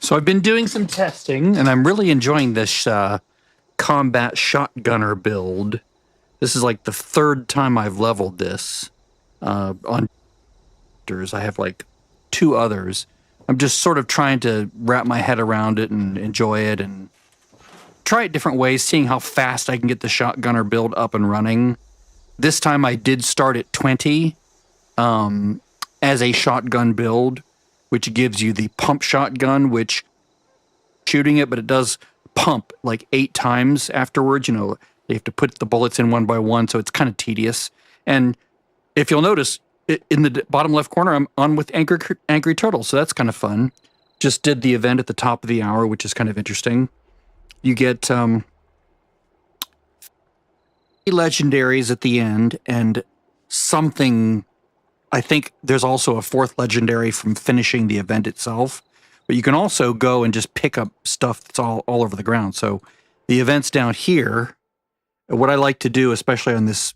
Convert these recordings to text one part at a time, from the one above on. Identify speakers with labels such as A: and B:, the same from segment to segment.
A: So I've been doing some testing, and I'm really enjoying this combat shotgunner build. This is like the third time I've leveled this on. I have like 2 others. I'm just sort of trying to wrap my head around it and enjoy it and try it different ways, seeing how fast I can get the shotgunner build up and running. This time I did start at 20 as a shotgun build, which gives you the pump shotgun, which shooting it, but it does pump like 8 times afterwards. You know, you have to put the bullets in one by one, so it's kind of tedious. And if you'll notice, in the bottom left corner, I'm on with Angry Turtle, so that's kind of fun. Just did the event at the top of the hour, which is kind of interesting. You get legendaries at the end, and something. I think there's also a 4th legendary from finishing the event itself. But you can also go and just pick up stuff that's all over the ground. So the event's down here. What I like to do, especially on this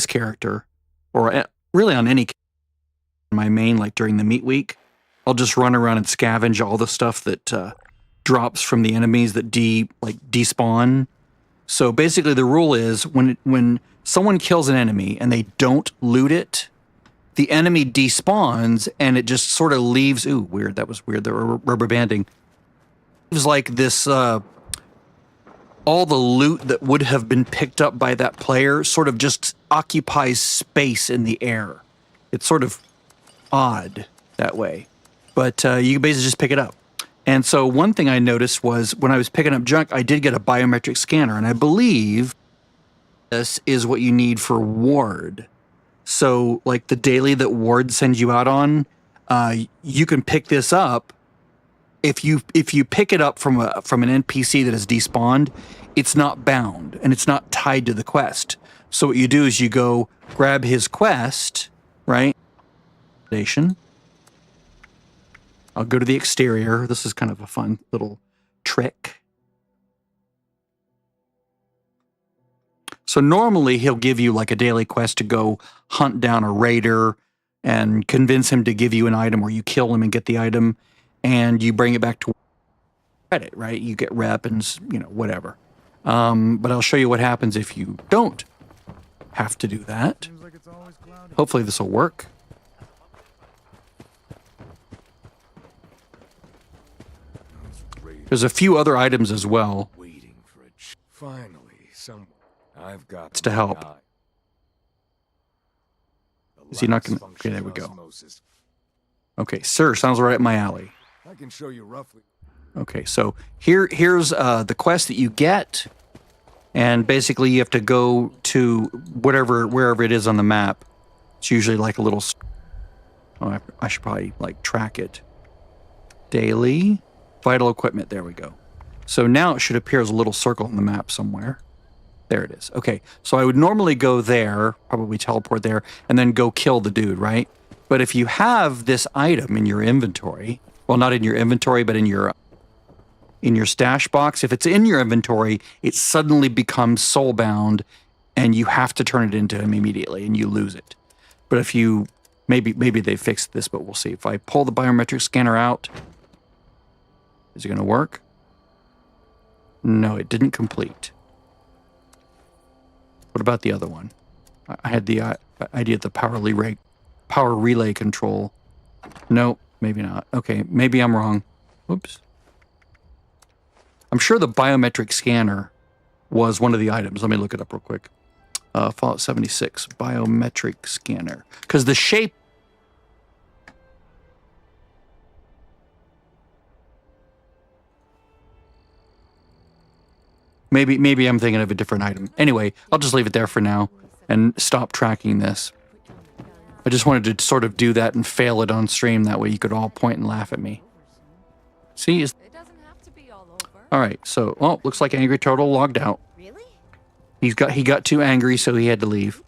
A: character, or really on any my main, like during the meat week, I'll just run around and scavenge all the stuff that drops from the enemies that despawn. So basically the rule is when someone kills an enemy and they don't loot it, the enemy despawns and it just sort of leaves. Ooh, weird. That was weird. The rubber banding. It was like this, all the loot that would have been picked up by that player sort of just occupies space in the air. It's sort of odd that way, but you basically just pick it up. And so one thing I noticed was when I was picking up junk, I did get a biometric scanner, and I believe this is what you need for Ward. So like the daily that Ward sends you out on, you can pick this up. If you pick it up from an NPC that has despawned, it's not bound and it's not tied to the quest. So what you do is you go grab his quest, right? I'll go to the exterior. This is kind of a fun little trick. So normally he'll give you like a daily quest to go hunt down a raider and convince him to give you an item, or you kill him and get the item and you bring it back to credit, right? You get rep and, you know, whatever. But I'll show you what happens if you don't have to do that. Hopefully this will work. There's a few other items as well.
B: Finally, some I've got
A: to help. Is he not going to? Okay, there we go. Okay, sir, sounds right up my alley.
B: I can show you roughly.
A: Okay, so here's the quest that you get, and basically you have to go to wherever it is on the map. It's usually like a little. Oh, I should probably like track it. Daily, vital equipment. There we go. So now it should appear as a little circle on the map somewhere. There it is. Okay, so I would normally go there, probably teleport there, and then go kill the dude, right? But if you have this item in your inventory, well, not in your inventory, but in your stash box, if it's in your inventory, it suddenly becomes soulbound, and you have to turn it into him immediately, and you lose it. But if you, maybe they fixed this, but we'll see. If I pull the biometric scanner out, is it going to work? No, it didn't complete. What about the other one? I had the idea of the power relay control. No, maybe not. Okay, maybe I'm wrong. Whoops. I'm sure the biometric scanner was one of the items. Let me look it up real quick. Fallout 76, biometric scanner. Because the shape... Maybe I'm thinking of a different item. Anyway, I'll just leave it there for now and stop tracking this. I just wanted to sort of do that and fail it on stream. That way you could all point and laugh at me. See? All right, so, well, looks like Angry Turtle logged out.
C: Really?
A: He got too angry, so he had to leave.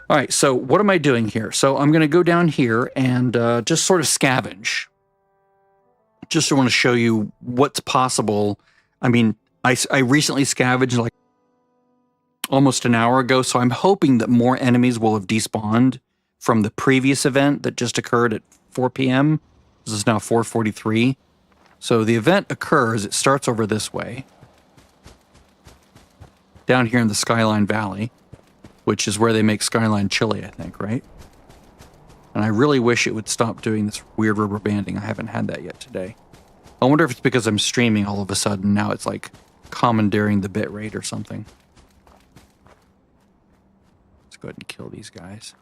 A: All right, so what am I doing here? So I'm going to go down here and just sort of scavenge. Just want to show you what's possible. I mean, I recently scavenged like almost an hour ago, so I'm hoping that more enemies will have despawned from the previous event that just occurred at 4 p.m. This is now 4:43. So the event occurs, it starts over this way. Down here in the Skyline Valley, which is where they make Skyline chili, I think, right? And I really wish it would stop doing this weird rubber banding. I haven't had that yet today. I wonder if it's because I'm streaming all of a sudden. Now it's like commandeering the bit rate or something. Let's go ahead and kill these guys.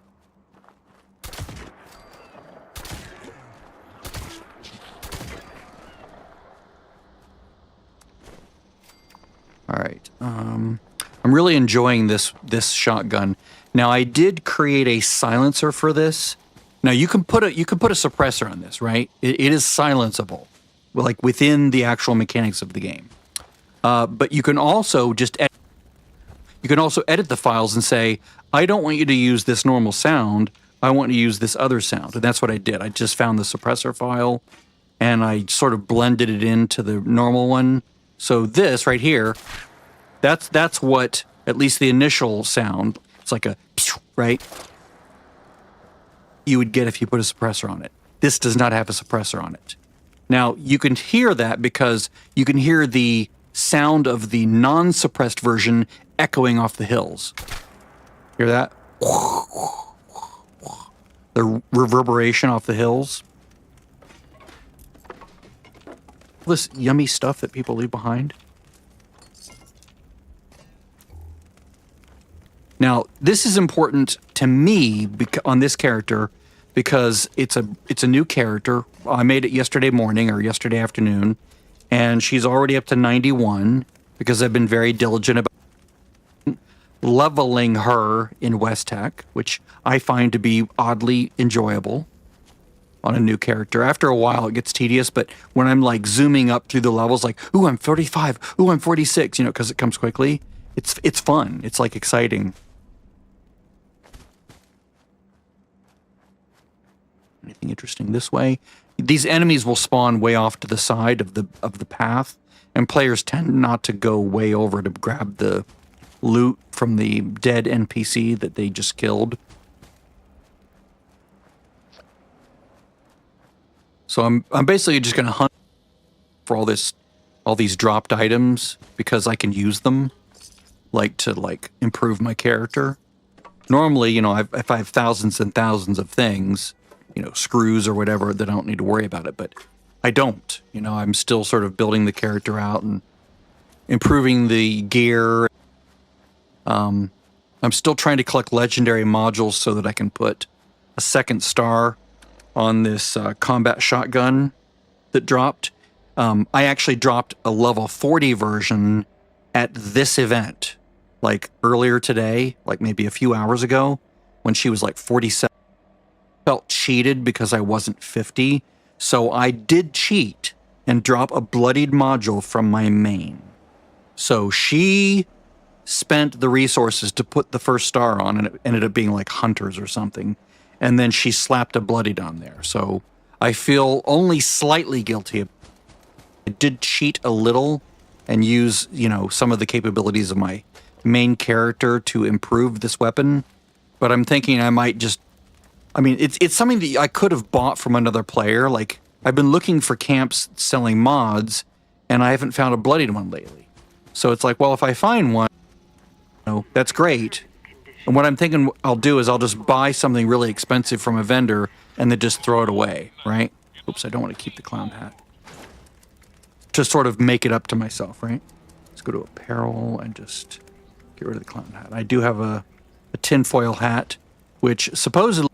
A: All right. I'm really enjoying this shotgun. Now I did create a silencer for this. Now you can put a suppressor on this, right? It is silenceable, like within the actual mechanics of the game. But you can also edit the files and say, I don't want you to use this normal sound. I want to use this other sound. And that's what I did. I just found the suppressor file and I sort of blended it into the normal one. So this right here, that's what, at least the initial sound, it's like a, right? You would get if you put a suppressor on it. This does not have a suppressor on it. Now, you can hear that because you can hear the sound of the non-suppressed version echoing off the hills. Hear that? The reverberation off the hills. This yummy stuff that people leave behind. Now, this is important to me on this character because it's a new character. I made it yesterday morning or yesterday afternoon, and she's already up to 91 because I've been very diligent about leveling her in West Tech, which I find to be oddly enjoyable on a new character. After a while, it gets tedious, but when I'm like zooming up through the levels, like, ooh, I'm 35, ooh, I'm 46, you know, because it comes quickly, it's fun. It's like exciting. Anything interesting this way? These enemies will spawn way off to the side of the path, and players tend not to go way over to grab the loot from the dead NPC that they just killed. So I'm basically just going to hunt for all these dropped items because I can use them, like to improve my character. Normally, you know, if I have thousands and thousands of things, you know, screws or whatever, that I don't need to worry about it. But I don't. You know, I'm still sort of building the character out and improving the gear. I'm still trying to collect legendary modules so that I can put a second star on this combat shotgun that dropped. I actually dropped a level 40 version at this event, like earlier today, like maybe a few hours ago, when she was like 47. Felt cheated because I wasn't 50, so I did cheat and drop a bloodied module from my main. So she spent the resources to put the first star on, and it ended up being like hunters or something. And then she slapped a bloodied on there. So I feel only slightly guilty. I did cheat a little and use, you know, some of the capabilities of my main character to improve this weapon. But I'm thinking I might just, I mean, it's something that I could have bought from another player. Like, I've been looking for camps selling mods, and I haven't found a bloodied one lately. So it's like, well, if I find one, you know, that's great. And what I'm thinking I'll do is I'll just buy something really expensive from a vendor and then just throw it away, right? Oops, I don't want to keep the clown hat. To sort of make it up to myself, right? Let's go to apparel and just get rid of the clown hat. I do have a tinfoil hat, which supposedly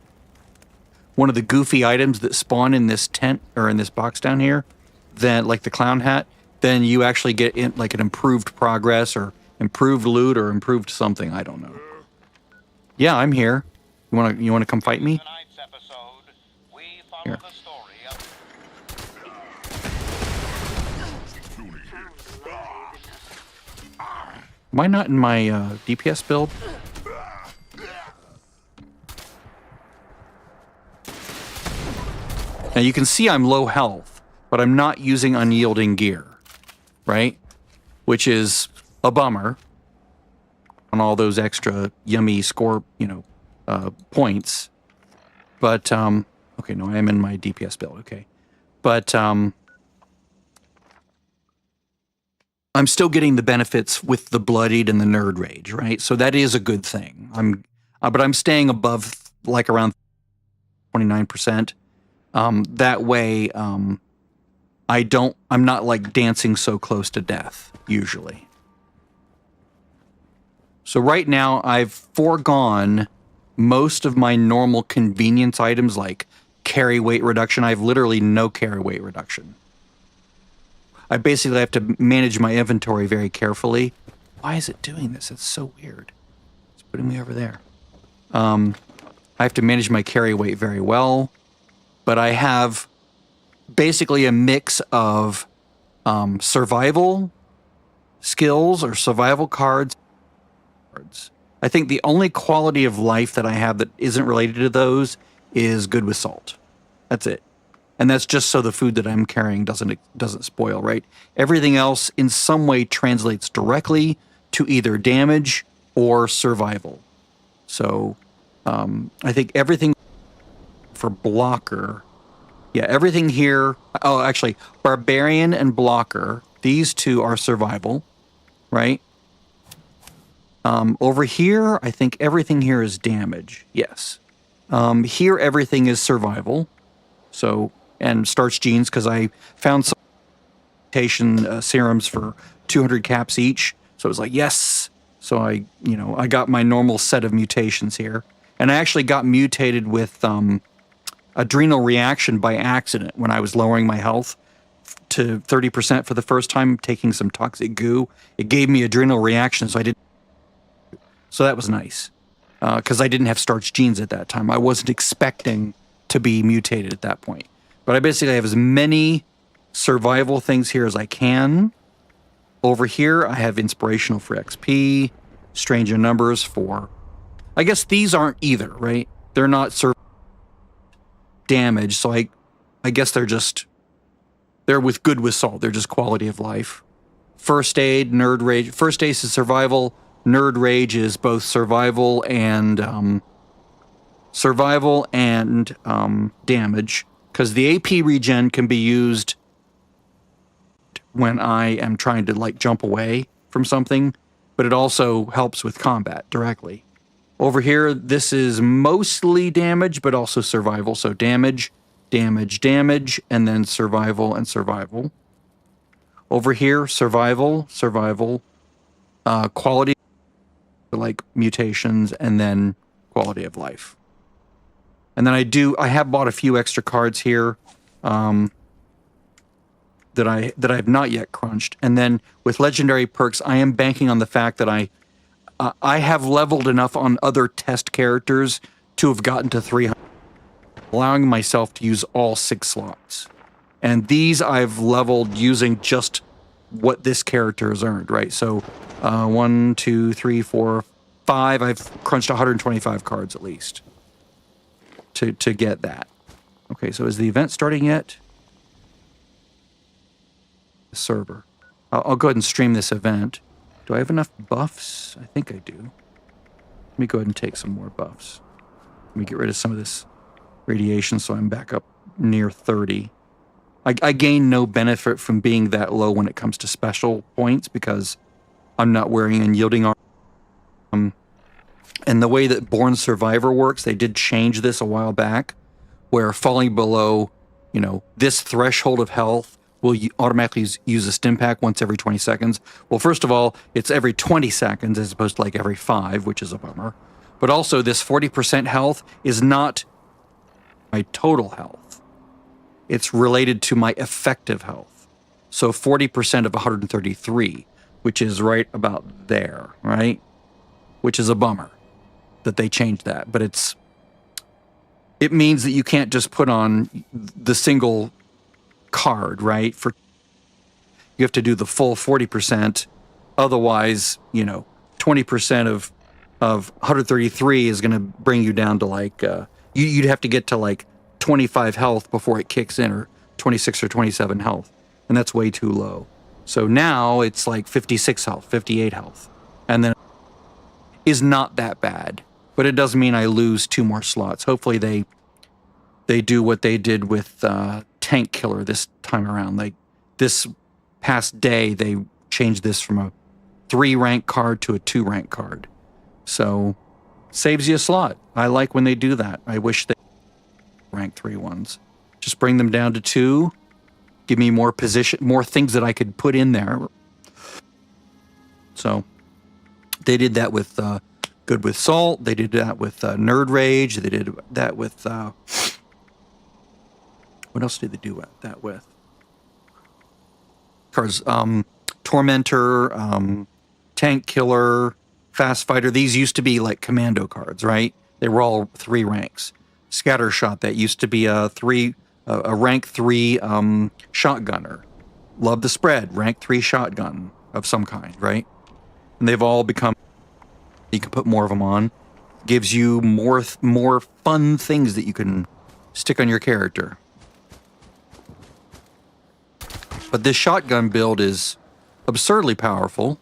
A: one of the goofy items that spawn in this tent or in this box down here, then like the clown hat, then you actually get in like an improved progress or improved loot or improved something. I don't know. Yeah, I'm here. You wanna come fight me? Here. Am I not in my DPS build? Now you can see I'm low health, but I'm not using unyielding gear, right? Which is a bummer on all those extra yummy score, you know, points. But, okay, no, I am in my DPS build, okay. But I'm still getting the benefits with the bloodied and the nerd rage, right? So that is a good thing. But I'm staying above like around 29%. That way, I'm not like dancing so close to death usually. So right now I've foregone most of my normal convenience items like carry weight reduction. I have literally no carry weight reduction. I basically have to manage my inventory very carefully. Why is it doing this? It's so weird. It's putting me over there. I have to manage my carry weight very well, but I have basically a mix of survival skills or survival cards. I think the only quality of life that I have that isn't related to those is good with salt. That's it. And that's just so the food that I'm carrying doesn't spoil, right? Everything else in some way translates directly to either damage or survival. So I think everything for blocker, yeah, everything here, oh, actually, barbarian and blocker, these two are survival, right? Over here, I think everything here is damage, yes. Here, everything is survival. So, and starch genes, because I found some mutation serums for 200 caps each. So it was like, yes. So I got my normal set of mutations here. And I actually got mutated with adrenal reaction by accident when I was lowering my health to 30% for the first time, taking some toxic goo. It gave me adrenal reaction, so that was nice. Because I didn't have starch genes at that time. I wasn't expecting to be mutated at that point. But I basically have as many survival things here as I can. Over here, I have inspirational for XP, stranger numbers for... I guess these aren't either, right? They're not damage, so I guess they're with good with salt. They're just quality of life. First aid, nerd rage. First aid is survival. Nerd rage is both survival and damage, because the AP regen can be used when I am trying to like jump away from something, but it also helps with combat directly. Over here, this is mostly damage, but also survival. So damage, damage, damage, and then survival and survival. Over here, survival, survival, quality, like mutations, and then quality of life. And then I have bought a few extra cards here that I have not yet crunched. And then with legendary perks, I am banking on the fact that I have leveled enough on other test characters to have gotten to 300, allowing myself to use all 6 slots. And these I've leveled using just what this character has earned, right? So 1, 2, 3, 4, 5. I've crunched 125 cards at least to get that. Okay, so is the event starting yet? The server. I'll go ahead and stream this event. Do I have enough buffs? I think I do. Let me go ahead and take some more buffs. Let me get rid of some of this radiation so I'm back up near 30. I gain no benefit from being that low when it comes to special points because I'm not wearing unyielding armor. And the way that Born Survivor works, they did change this a while back, where falling below, this threshold of health will automatically use a stim pack once every 20 seconds. Well, first of all, it's every 20 seconds as opposed to like every 5, which is a bummer. But also this 40% health is not my total health. It's related to my effective health. So 40% of 133, which is right about there, right? Which is a bummer that they changed that. But it means that you can't just put on the single card, right? You have to do the full 40%. Otherwise, 20% of 133 is going to bring you down to like, you'd have to get to like 25 health before it kicks in, or 26 or 27 health. And that's way too low. So now it's like 56 health, 58 health. And then is not that bad, but it doesn't mean I lose 2 more slots. Hopefully they they do what they did with Tank Killer this time around. Like this past day, they changed this from a 3 rank card to a 2 rank card. So saves you a slot. I like when they do that. I wish they rank 3 ones. Just bring them down to 2. Give me more position, more things that I could put in there. So they did that with Good with Salt. They did that with Nerd Rage. They did that with what else did they do that with? Cards, Tormentor, Tank Killer, Fast Fighter. These used to be like commando cards, right? They were all 3 ranks. Scattershot, that used to be a rank 3 shotgunner. Love the Spread, rank 3 shotgun of some kind, right? And they've all become, you can put more of them on. Gives you more fun things that you can stick on your character. But this shotgun build is absurdly powerful.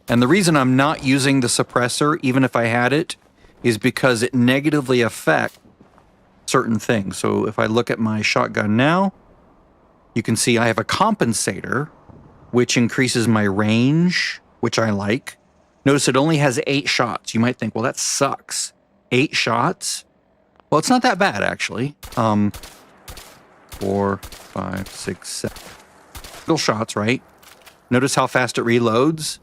A: And the reason I'm not using the suppressor, even if I had it, is because it negatively affects certain things. So if I look at my shotgun now, you can see I have a compensator, which increases my range, which I like. Notice it only has 8 shots. You might think, well, that sucks. 8 shots? Well, it's not that bad, actually. 4, 5, 6, 7. Little shots, right? Notice how fast it reloads.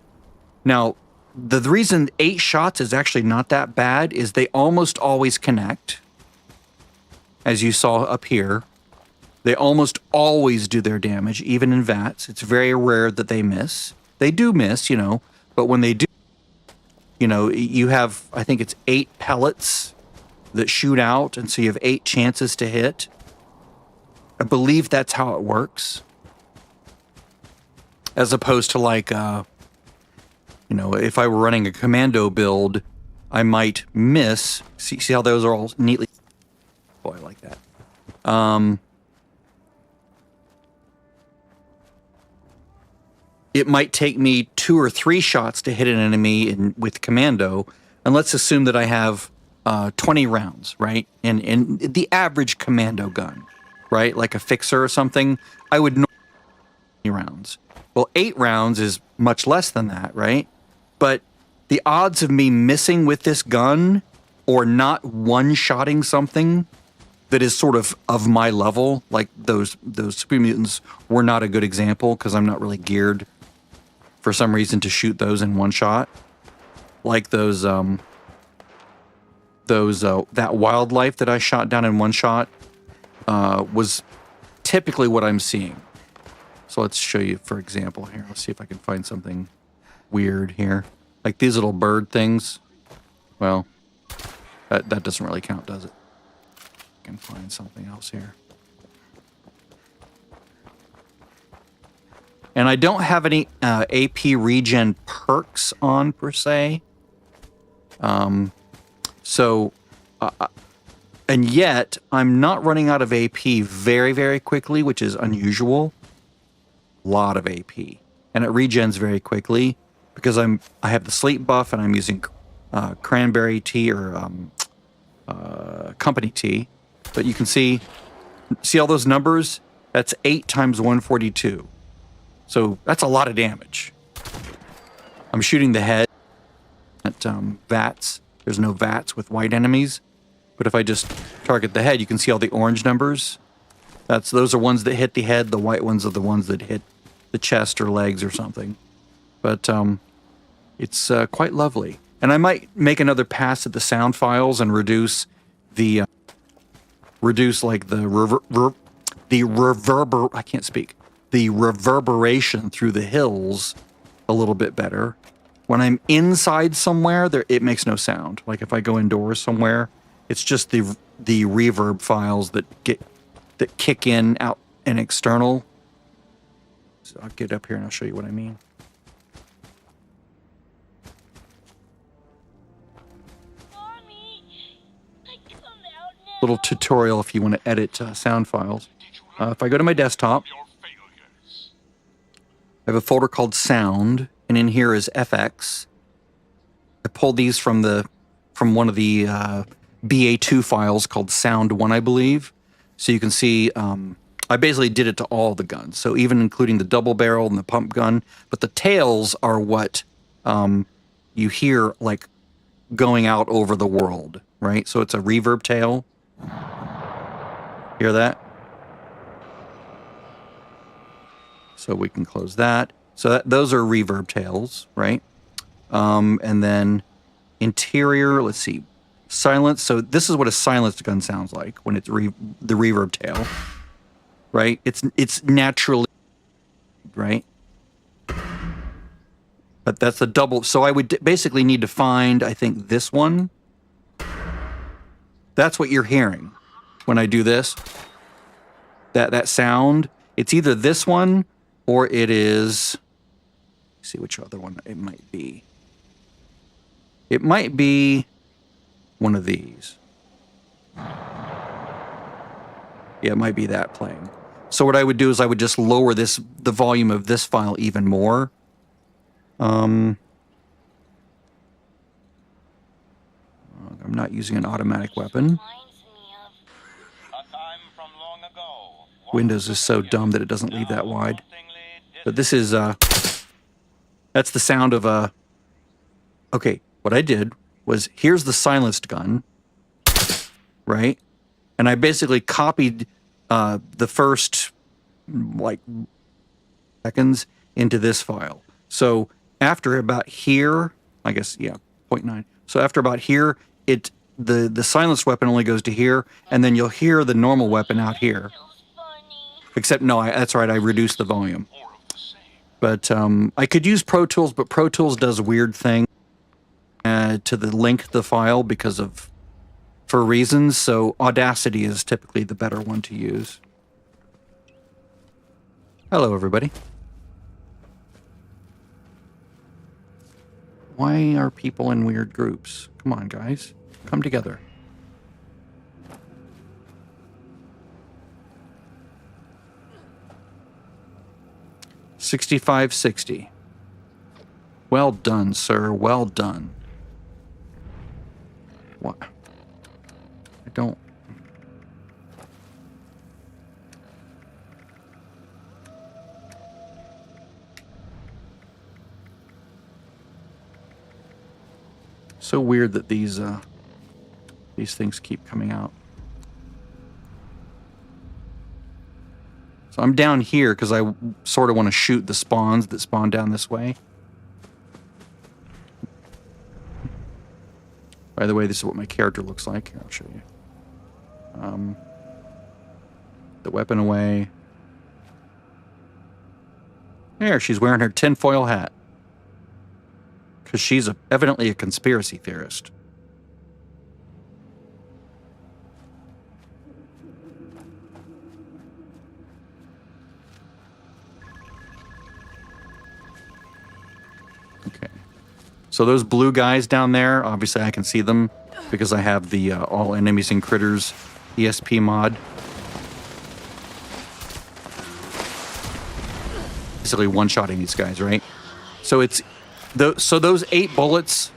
A: Now, the reason 8 shots is actually not that bad is they almost always connect. As you saw up here, they almost always do their damage, even in VATS. It's very rare that they miss. They do miss, you know, but when they do, you know, you have, I think it's 8 pellets that shoot out, and so you have 8 chances to hit. I believe that's how it works. As opposed to like, you know, if I were running a commando build, I might miss. See how those are all neatly... Boy, I like that. It might take me 2 or 3 shots to hit an enemy with commando, and let's assume that I have 20 rounds, right? In the average commando gun, right? Like a fixer or something, I would normally 20 rounds. Well, 8 rounds is much less than that, right? But the odds of me missing with this gun or not one-shotting something that is sort of my level, like those Super Mutants were not a good example because I'm not really geared for some reason to shoot those in one shot. Like those that wildlife that I shot down in one shot was typically what I'm seeing. So let's show you, for example, here. Let's see if I can find something weird here. Like these little bird things. Well, that doesn't really count, does it? I can find something else here. And I don't have any AP regen perks on, per se. And yet, I'm not running out of AP very, very quickly, which is unusual. A lot of AP. And it regens very quickly because I have the sleep buff and I'm using cranberry tea or company tea. But you can see all those numbers? That's 8 times 142. So that's a lot of damage. I'm shooting the head at VATS. There's no VATS with white enemies. But if I just target the head, you can see all the orange numbers. Those are ones that hit the head. The white ones are the ones that hit the chest or legs or something. But it's quite lovely. And I might make another pass at the sound files and reduce the reverberation through the hills a little bit better. When I'm inside somewhere, it makes no sound. Like if I go indoors somewhere, it's just the reverb files that kick in out and external. So I'll get up here and I'll show you what I mean. Little tutorial if you want to edit sound files. If I go to my desktop, I have a folder called Sound, and in here is FX. I pulled these from one of the BA2 files called Sound 1, I believe. So you can see I basically did it to all the guns, so even including the double barrel and the pump gun. But the tails are what you hear like going out over the world, right? So it's a reverb tail. Hear that? So we can close that. So those are reverb tails, right? And then interior, let's see, silence. So this is what a silenced gun sounds like when it's the reverb tail, right? It's naturally, right? But that's a double. So I would basically need to find, I think, this one. That's what you're hearing when I do this. That sound. It's either this one or it is. Let's see which other one it might be. It might be one of these. Yeah, it might be that playing. So what I would do is I would just lower the volume of this file even more. I'm not using an automatic weapon. Windows is so dumb that it doesn't leave that wide. But this is, that's the sound of a... Okay, what I did was, here's the silenced gun, right? And I basically copied the first, like, seconds into this file. So after about here, I guess, yeah, 0.9. So after about here, the silenced weapon only goes to here, and then you'll hear the normal weapon out here. Except, no, that's right, I reduced the volume. But I could use Pro Tools, but Pro Tools does a weird thing to link the file for reasons, so Audacity is typically the better one to use. Hello, everybody. Why are people in weird groups? Come on, guys. Come together. $65.60. Well done, sir. Well done. What? I don't... So weird that these things keep coming out. So I'm down here because I sort of want to shoot the spawns that spawn down this way. By the way, this is what my character looks like. Here, I'll show you. The weapon away. There, she's wearing her tinfoil hat. Because she's evidently a conspiracy theorist. Okay. So those blue guys down there, obviously I can see them because I have the All Enemies and Critters ESP mod. Basically one-shotting these guys, right? So it's... So those 8 bullets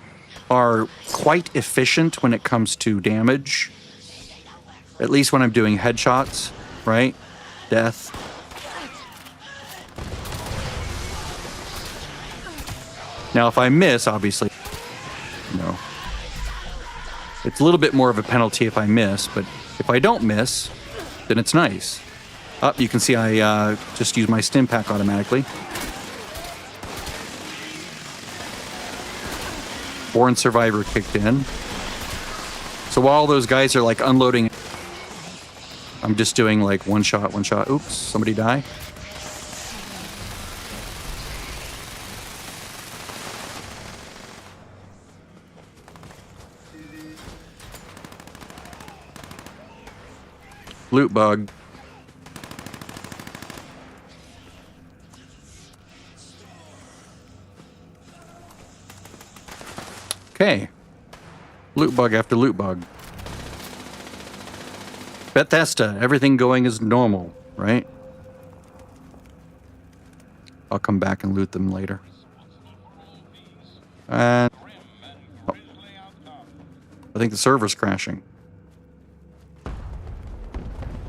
A: are quite efficient when it comes to damage. At least when I'm doing headshots, right? Death. Now, if I miss, obviously, you know, it's a little bit more of a penalty if I miss, but if I don't miss, then it's nice. You can see I just use my stim pack automatically. Born Survivor kicked in. So while those guys are like unloading, I'm just doing like one shot. Oops, somebody die. Loot bug. Okay. Loot bug after loot bug. Bethesda, everything going as normal, right? I'll come back and loot them later. And... oh. I think the server's crashing.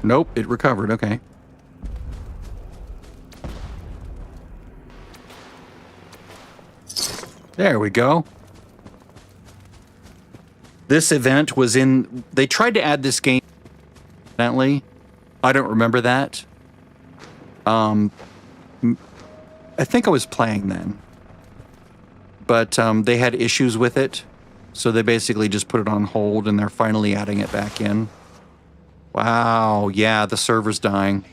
A: Nope, it recovered. Okay. There we go. This event was in... They tried to add this game... Evidently. I don't remember that. I think I was playing then. But they had issues with it. So they basically just put it on hold and they're finally adding it back in. Wow. Yeah, the server's dying.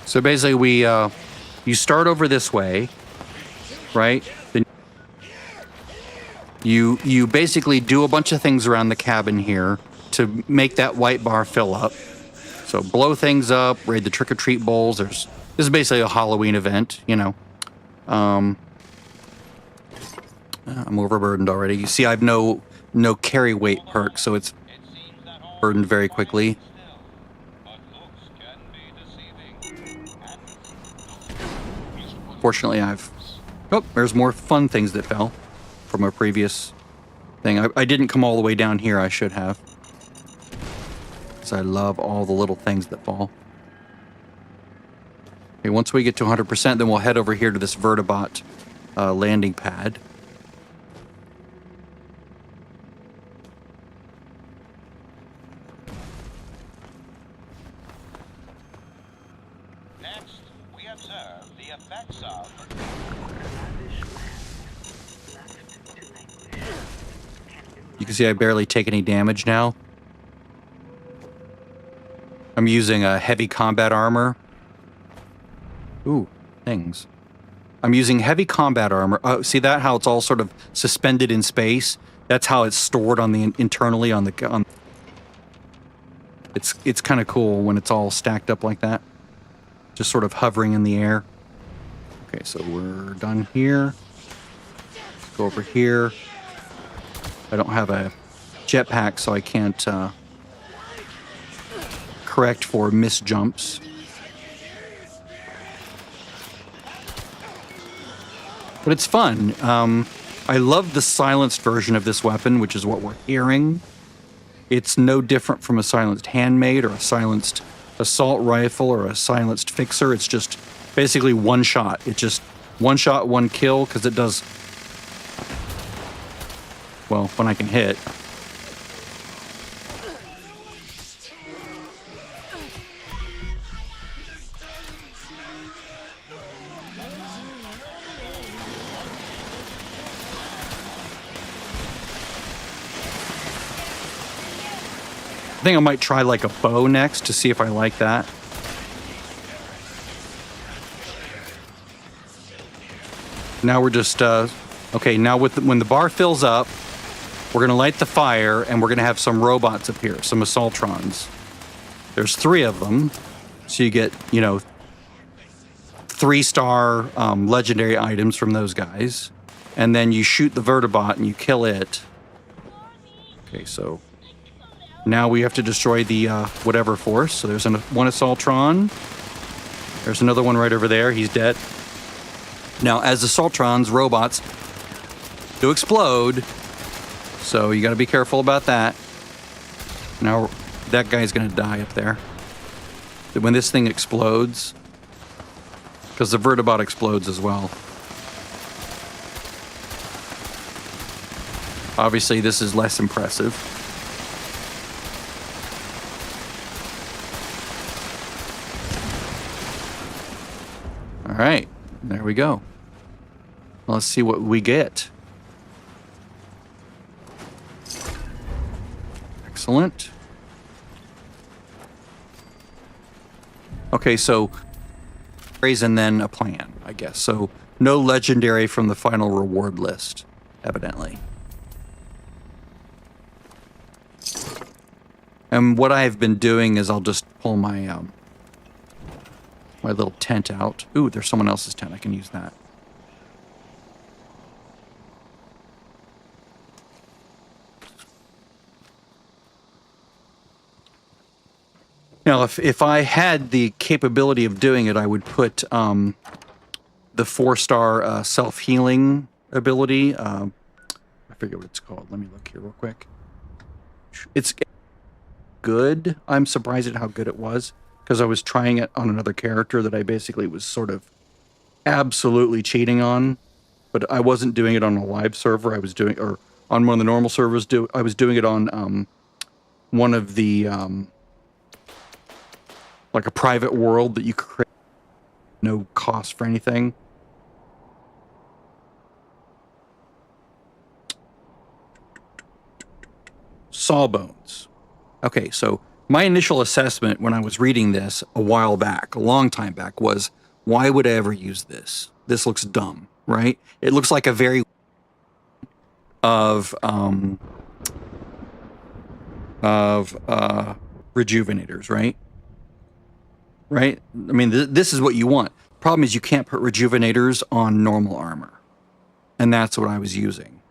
A: So basically, you start over this way, right? Then you basically do a bunch of things around the cabin here to make that white bar fill up. So blow things up, raid the trick-or-treat bowls. This is basically a Halloween event, you know. I'm overburdened already. You see, I have no carry weight perk, so it's burdened very quickly. Fortunately, oh, there's more fun things that fell from a previous thing. I didn't come all the way down here. I should have. Because I love all the little things that fall. Okay, once we get to 100%, then we'll head over here to this vertibot landing pad. You can see I barely take any damage now. I'm using a heavy combat armor. Ooh, things. I'm using heavy combat armor. Oh, see that? How it's all sort of suspended in space? That's how it's stored on the internally on the. It's kind of cool when it's all stacked up like that. Just sort of hovering in the air. Okay, so we're done here. Go over here. I don't have a jetpack, so I can't correct for missed jumps. But it's fun. I love the silenced version of this weapon, which is what we're hearing. It's no different from a silenced handmade or a silenced assault rifle or a silenced fixer. It's just basically one shot. It's just one shot, one kill, because it does... Well, when I can hit. I think I might try like a bow next to see if I like that. Now we're just, okay, now when the bar fills up, we're going to light the fire, and we're going to have some robots appear, some assaultrons. There's 3 of them, so you get, 3-star legendary items from those guys. And then you shoot the vertibot, and you kill it. Okay, so now we have to destroy the whatever force. So there's one assaultron. There's another one right over there. He's dead. Now, as assaultrons, robots do explode. So you got to be careful about that. Now, that guy's going to die up there. When this thing explodes, because the vertibot explodes as well. Obviously, this is less impressive. All right, there we go. Let's see what we get. Excellent. Okay, so and then a plan, I guess. So no legendary from the final reward list. evidently. And what I've been doing is I'll just pull my my little tent out. Ooh, there's someone else's tent. I can use that. Now, if I had the capability of doing it, I would put the 4-star self-healing ability. I forget what it's called. Let me look here real quick. It's good. I'm surprised at how good it was, because I was trying it on another character that I basically was sort of absolutely cheating on, but I wasn't doing it on a live server. I was doing, or on one of the normal servers. I was doing it on one of the like a private world that you could create, no cost for anything. Sawbones. Okay, so my initial assessment when I was reading this a while back, a long time back, was, why would I ever use this? This looks dumb, right? It looks like a very of rejuvenators, right? Right? I mean, this is what you want. Problem is you can't put rejuvenators on normal armor. And that's what I was using.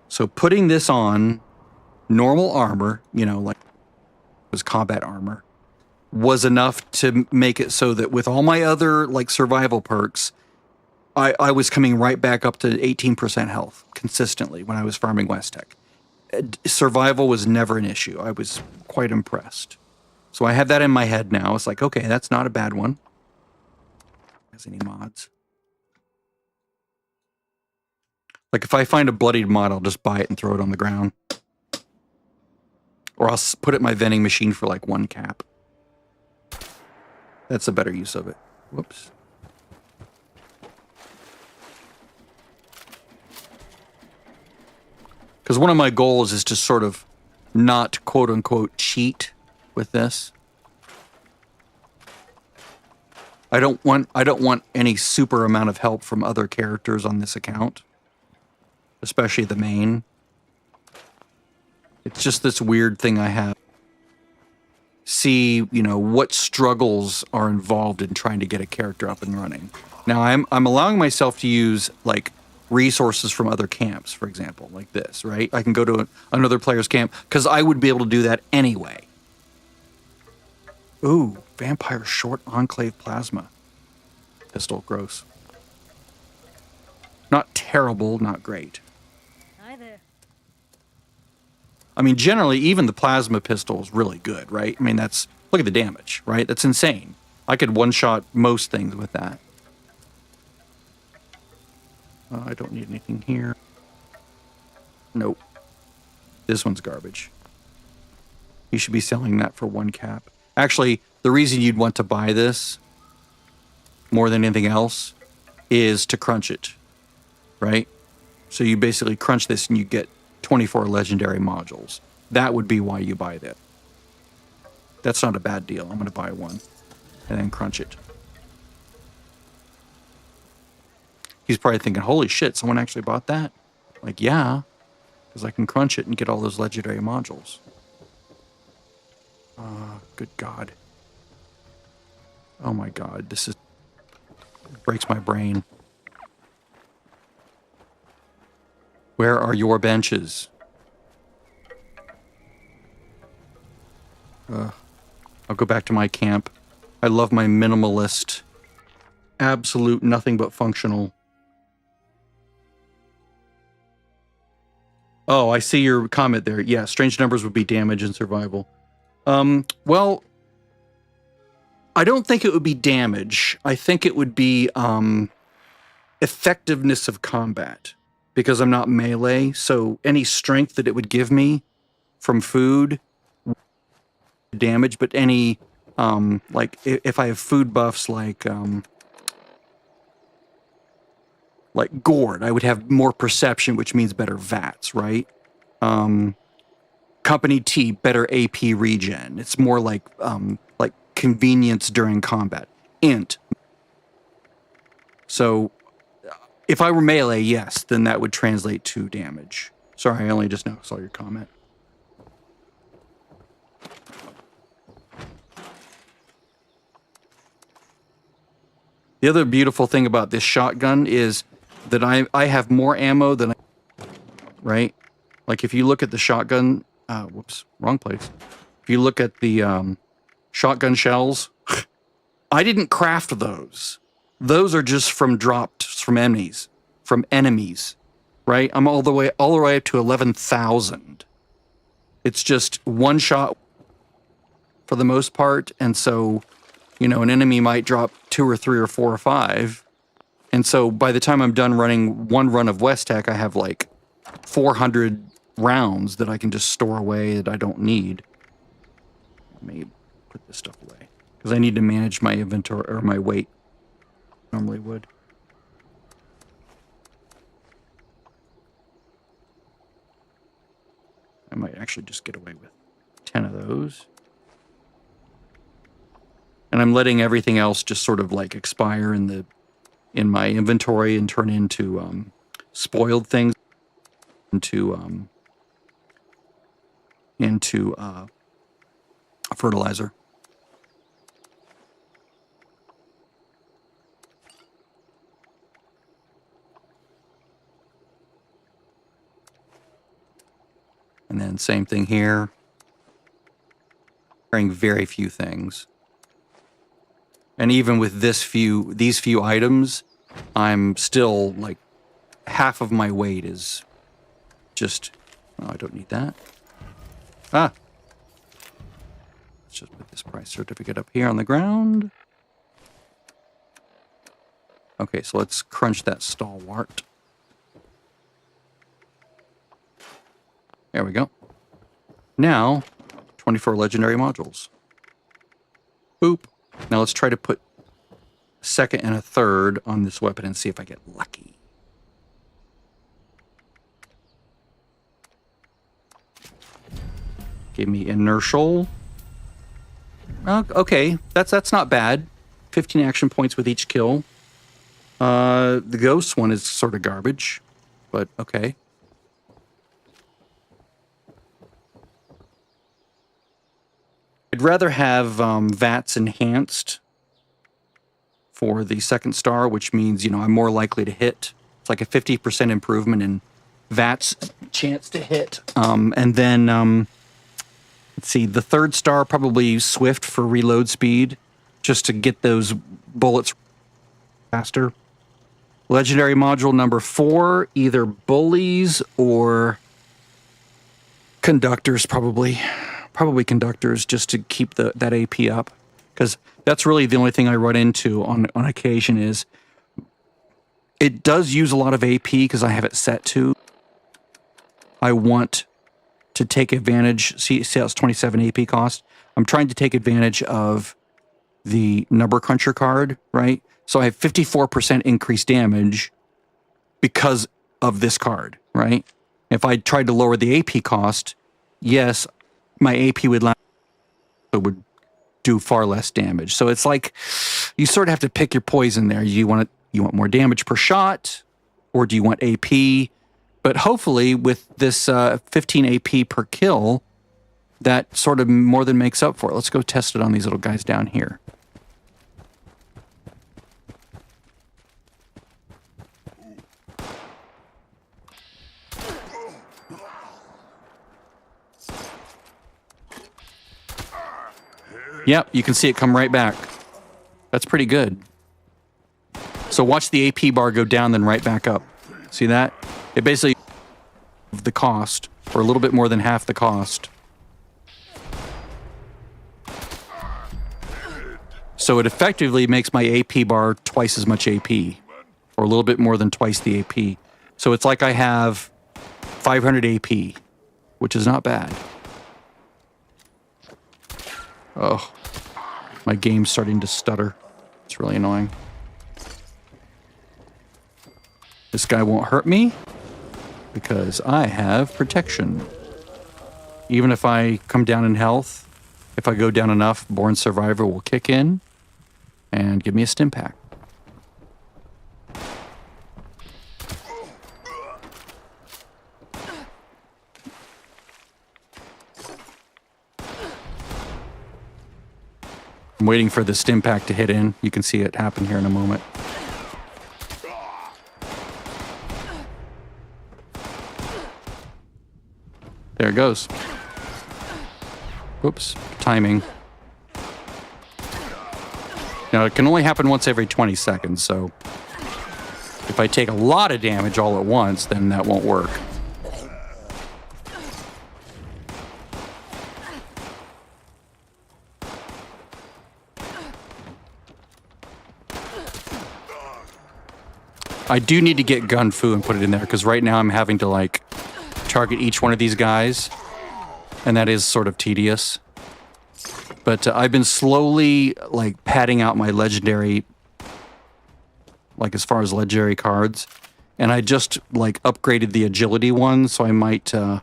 A: So putting this on normal armor, you know, like it was combat armor, was enough to make it so that with all my other like survival perks, I was coming right back up to 18% health consistently when I was farming West Tech. Survival was never an issue. I was quite impressed. So I have that in my head now. It's like, okay, that's not a bad one. Has any mods? Like if I find a bloodied mod, I'll just buy it and throw it on the ground. Or I'll put it in my vending machine for like 1 cap. That's a better use of it. Whoops. Because one of my goals is to sort of not quote unquote cheat with this. I don't want any super amount of help from other characters on this account, especially the main. It's just this weird thing I have. See, you know, what struggles are involved in trying to get a character up and running. Now I'm allowing myself to use like resources from other camps, for example, like this, right? I can go to another player's camp because I would be able to do that anyway. Ooh, vampire short enclave plasma pistol, gross. Not terrible, not great.
C: Hi there.
A: I mean, generally, even the plasma pistol is really good, right? I mean, that's, look at the damage, right? That's insane. I could one-shot most things with that. I don't need anything here. Nope. This one's garbage. You should be selling that for 1 cap. Actually, the reason you'd want to buy this more than anything else is to crunch it, right? So you basically crunch this and you get 24 legendary modules. That would be why you buy that. That's not a bad deal. I'm going to buy 1 and then crunch it. He's probably thinking, holy shit, someone actually bought that? Like, yeah, because I can crunch it and get all those legendary modules. Good God. Oh my God, this is... It breaks my brain. Where are your benches? I'll go back to my camp. I love my minimalist, absolute nothing but functional. Oh, I see your comment there. Yeah, strange numbers would be damage and survival. Well, I don't think it would be damage. I think it would be effectiveness of combat, because I'm not melee. So any strength that it would give me from food, damage, but any like if I have food buffs like gourd, I would have more perception, which means better VATs, right? Company T, better AP regen. It's more like convenience during combat. Int. So If I were melee, yes, then that would translate to damage. Sorry, I only just now saw your comment. The other beautiful thing about this shotgun is that I have more ammo than right? Like if you look at the shotgun, whoops, wrong place. If you look at the shotgun shells, I didn't craft those. Those are just from dropped from enemies, right? I'm all the way up to 11,000. It's just one shot for the most part, and so, you know, an enemy might drop 2 or 3 or 4 or 5, and so by the time I'm done running one run of West Tech, I have like 400 rounds that I can just store away that I don't need. Let me put this stuff away because I need to manage my inventory or my weight. Normally would. I might actually just get away with 10 of those. And I'm letting everything else just sort of like expire in my inventory and turn into spoiled things, into fertilizer. And then same thing here. Carrying very few things. And even with these few items, I'm still like half of my weight is just, oh, I don't need that. Ah. Let's just put this price certificate up here on the ground. Okay, so let's crunch that stalwart. There we go. Now, 24 legendary modules. Boop. Now let's try to put a second and a third on this weapon and see if I get lucky. Give me inertial. Okay, that's not bad. 15 action points with each kill. The ghost one is sort of garbage, but okay. I'd rather have VATS enhanced for the second star, which means, you know, I'm more likely to hit. It's like a 50% improvement in VATS chance to hit. And then, let's see, the third star, probably Swift for reload speed, just to get those bullets faster. Legendary module number 4, either bullies or conductors, probably conductors, just to keep that AP up, because that's really the only thing I run into on occasion. Is it does use a lot of AP because I have it set to. I want to take advantage. See that's 27 AP cost. I'm trying to take advantage of the number cruncher card, right? So I have 54% increased damage because of this card, right? If I tried to lower the AP cost, yes, my AP would do far less damage. So it's like you sort of have to pick your poison there. You want more damage per shot, or do you want AP? But hopefully with this 15 AP per kill, that sort of more than makes up for it. Let's go test it on these little guys down here. Yep, you can see it come right back. That's pretty good. So watch the AP bar go down, then right back up. See that? It basically the cost, or a little bit more than half the cost. So it effectively makes my AP bar twice as much AP, or a little bit more than twice the AP. So it's like I have 500 AP, which is not bad. Oh, my game's starting to stutter. It's really annoying. This guy won't hurt me because I have protection. Even if I come down in health, if I go down enough, Born Survivor will kick in and give me a stim pack. I'm waiting for the stim pack to hit in. You can see it happen here in a moment. There it goes. Whoops. Timing. Now, it can only happen once every 20 seconds, so if I take a lot of damage all at once, then that won't work. I do need to get gun fu and put it in there, because right now I'm having to, like, target each one of these guys, and that is sort of tedious. But I've been slowly, like, padding out my legendary, like, as far as legendary cards, and I just, like, upgraded the agility one, so I might, of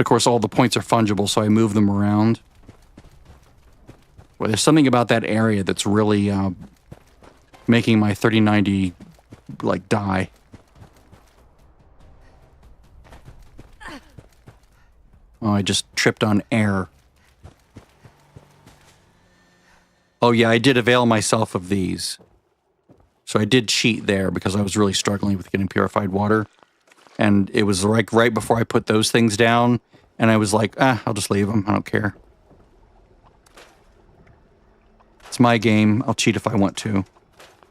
A: course, all the points are fungible, so I move them around. Well, there's something about that area that's really making my 3090 like die. Oh, I just tripped on air. Oh yeah, I did avail myself of these. So I did cheat there because I was really struggling with getting purified water. And it was like right before I put those things down, and I was like, I'll just leave them. I don't care. It's my game. I'll cheat if I want to.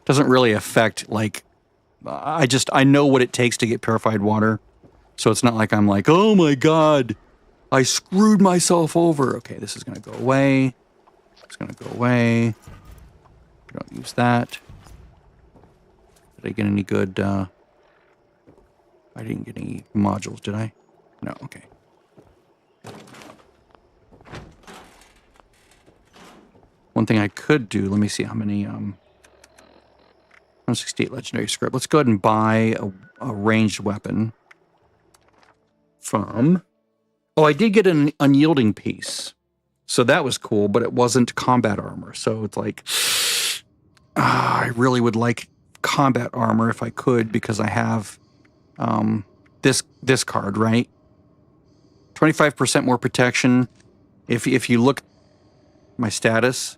A: Doesn't really affect, like, I know what it takes to get purified water. So it's not like I'm like, oh my God, I screwed myself over. Okay, this is going to go away. It's going to go away. Don't use that. Did I get any good, I didn't get any modules, did I? No, okay. One thing I could do, let me see how many, 168 legendary script. Let's go ahead and buy a ranged weapon from... Oh, I did get an unyielding piece. So that was cool, but it wasn't combat armor. So it's like, I really would like combat armor if I could, because I have this card, right? 25% more protection. If you look at my status,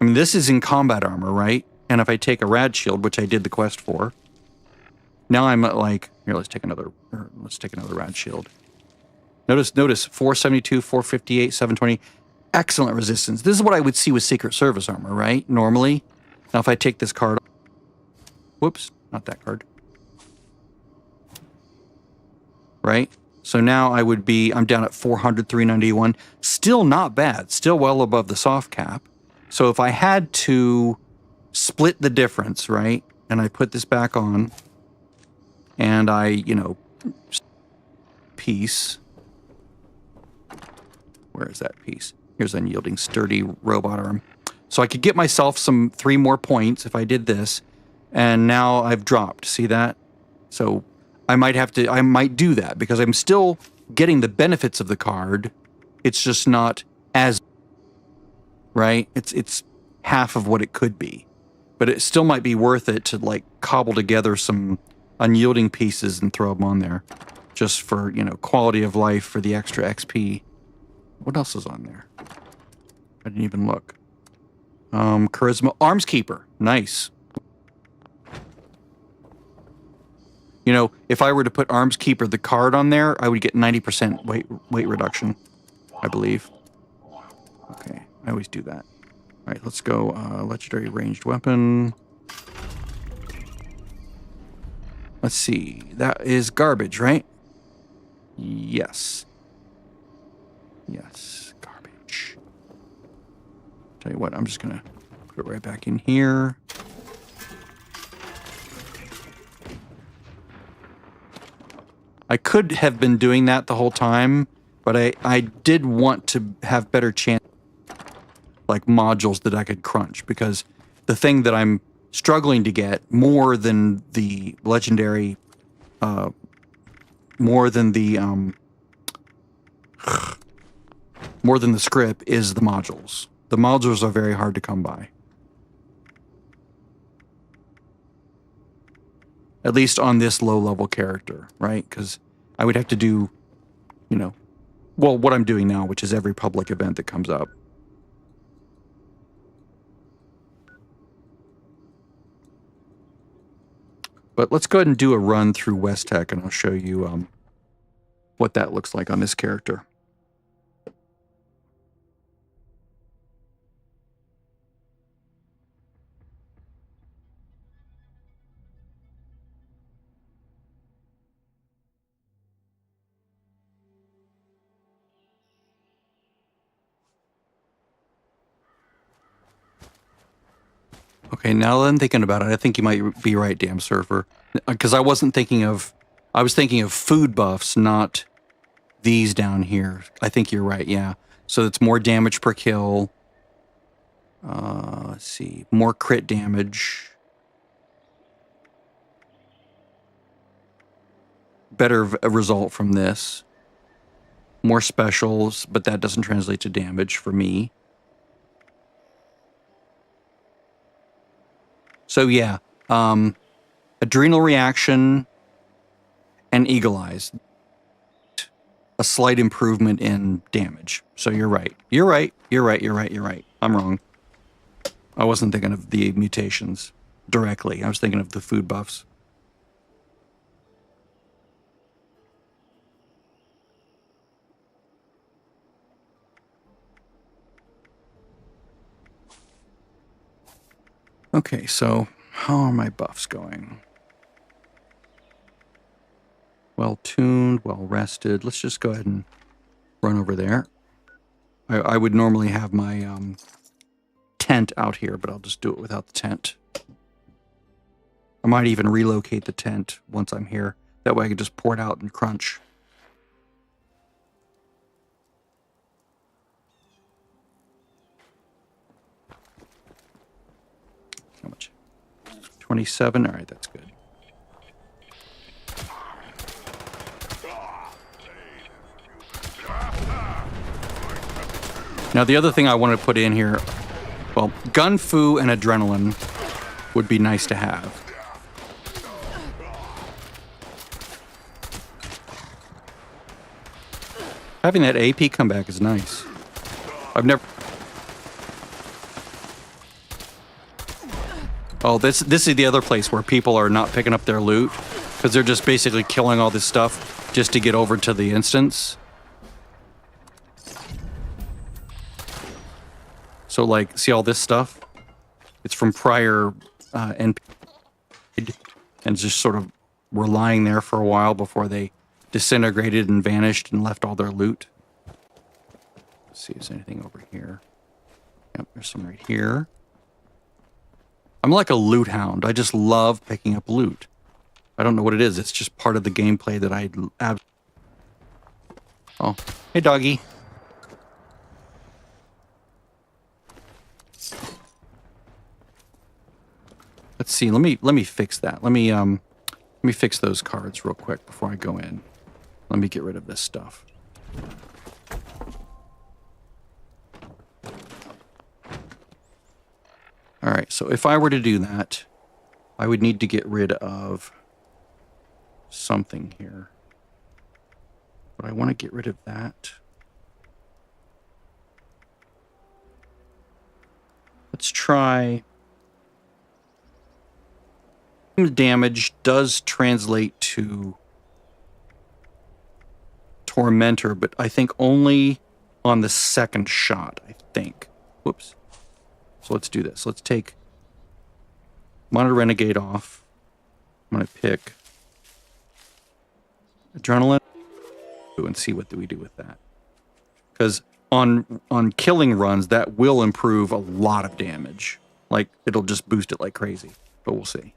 A: I mean, this is in combat armor, right? And if I take a rad shield, which I did the quest for, now I'm at like, here, let's take another rad shield. Notice 472, 458, 720, excellent resistance. This is what I would see with Secret Service armor, right? Normally. Now if I take this card, whoops, not that card. Right? So now I'm down at 400, 391. Still not bad. Still well above the soft cap. So if I had to split the difference, right? And I put this back on, and I, piece. Where is that piece? Here's unyielding, sturdy robot arm. So I could get myself 3 more points if I did this, and now I've dropped. See that? So I might do that because I'm still getting the benefits of the card. It's just not as, right? It's half of what it could be. But it still might be worth it to, like, cobble together some unyielding pieces and throw them on there. Just for, quality of life, for the extra XP. What else is on there? I didn't even look. Charisma. Arms Keeper. Nice. If I were to put Arms Keeper, the card, on there, I would get 90% weight reduction, I believe. Okay, I always do that. All right, let's go legendary ranged weapon. Let's see. That is garbage, right? Yes. Yes, garbage. Tell you what, I'm just going to put it right back in here. I could have been doing that the whole time, but I did want to have better chance, like modules that I could crunch, because the thing that I'm struggling to get more than the legendary, more than the script is the modules. The modules are very hard to come by. At least on this low-level character, right? Because I would have to do, well, what I'm doing now, which is every public event that comes up. But let's go ahead and do a run through West Tech, and I'll show you what that looks like on this character. Okay, now that I'm thinking about it, I think you might be right, Damn Surfer. Because I was thinking of food buffs, not these down here. I think you're right, yeah. So it's more damage per kill. Let's see, more crit damage. Better result from this. More specials, but that doesn't translate to damage for me. So yeah, adrenal reaction and eagle eyes. A slight improvement in damage. So you're right. You're right. You're right. You're right. You're right. I'm wrong. I wasn't thinking of the mutations directly. I was thinking of the food buffs. Okay, so how are my buffs going? Well tuned, well rested. Let's just go ahead and run over there. I would normally have my tent out here, but I'll just do it without the tent. I might even relocate the tent once I'm here. That way I can just pour it out and crunch. How much? 27? All right, that's good. Now, the other thing I want to put in here, well, gun fu and adrenaline would be nice to have. Having that AP come back is nice. I've never... Oh, this is the other place where people are not picking up their loot because they're just basically killing all this stuff just to get over to the instance. So, like, see all this stuff? It's from prior NP, and just sort of were lying there for a while before they disintegrated and vanished and left all their loot. Let's see if there's anything over here. Yep, there's some right here. I'm like a loot hound. I just love picking up loot. I don't know what it is. It's just part of the gameplay that I have. Oh, hey, doggy. Let's see. Let me fix that. Let me fix those cards real quick before I go in. Let me get rid of this stuff. All right. So if I were to do that, I would need to get rid of something here. But I want to get rid of that. Let's try... Damage does translate to Tormentor, but I think only on the second shot, I think. Whoops. So let's do this. Let's take Monitor Renegade off. I'm going to pick Adrenaline and see what do we do with that. Because on killing runs, that will improve a lot of damage. Like, it'll just boost it like crazy. But we'll see.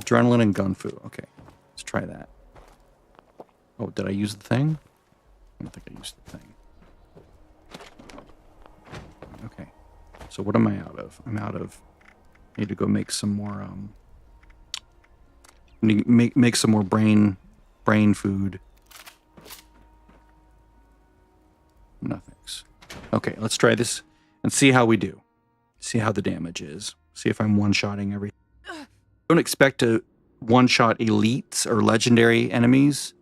A: Adrenaline and gun fu. Okay, let's try that. Oh, did I use the thing? I don't think I used the thing. Okay, so what am I out of? I'm out of... I need to go make some more, make some more brain food. No thanks. Okay, let's try this and see how we do. See how the damage is. See if I'm one-shotting everything. I don't expect to one-shot elites or legendary enemies,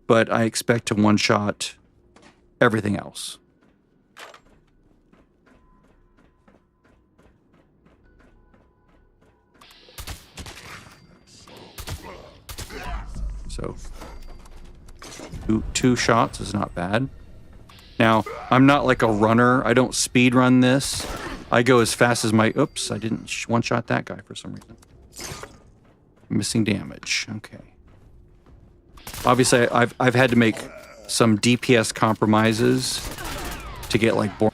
A: but I expect to one-shot everything else. So two shots is not bad. Now, I'm not like a runner. I don't speed run this. I go as fast as my... Oops, I didn't one-shot that guy for some reason. Missing damage. Okay. Obviously, I've had to make some DPS compromises to get like some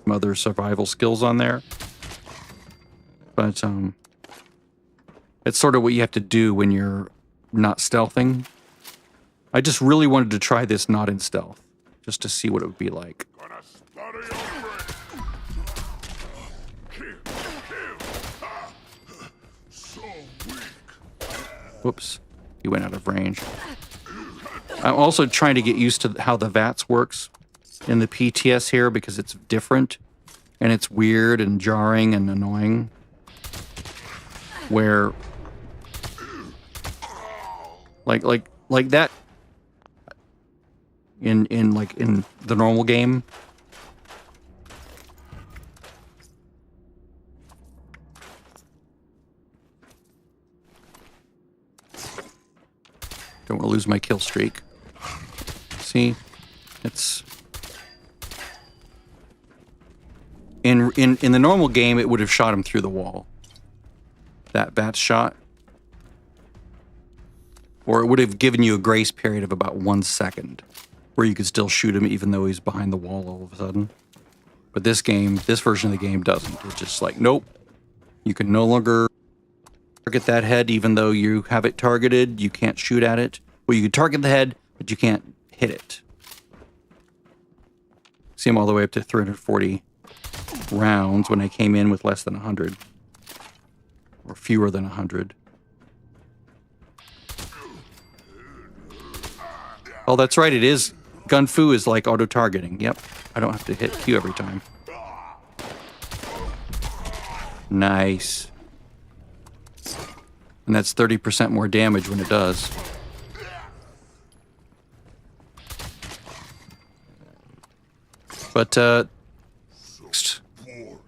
A: other survival skills on there. But it's sort of what you have to do when you're not stealthing. I just really wanted to try this not in stealth, just to see what it would be like. Whoops, he went out of range. I'm also trying to get used to how the VATS works in the PTS here because it's different and it's weird and jarring and annoying. Where like that in the normal game. Don't want to lose my kill streak. See? It's in the normal game it would have shot him through the wall. That bat shot. Or it would have given you a grace period of about 1 second where you could still shoot him even though he's behind the wall all of a sudden. But this game, this version of the game doesn't. It's just like, nope. You can no longer target that head even though you have it targeted. You can't shoot at it. Well, you can target the head, but you can't hit it. See him all the way up to 340 rounds when I came in with less than 100. Or fewer than 100. Oh, that's right, it is. Gun Fu is like auto-targeting. Yep, I don't have to hit Q every time. Nice. And that's 30% more damage when it does. But,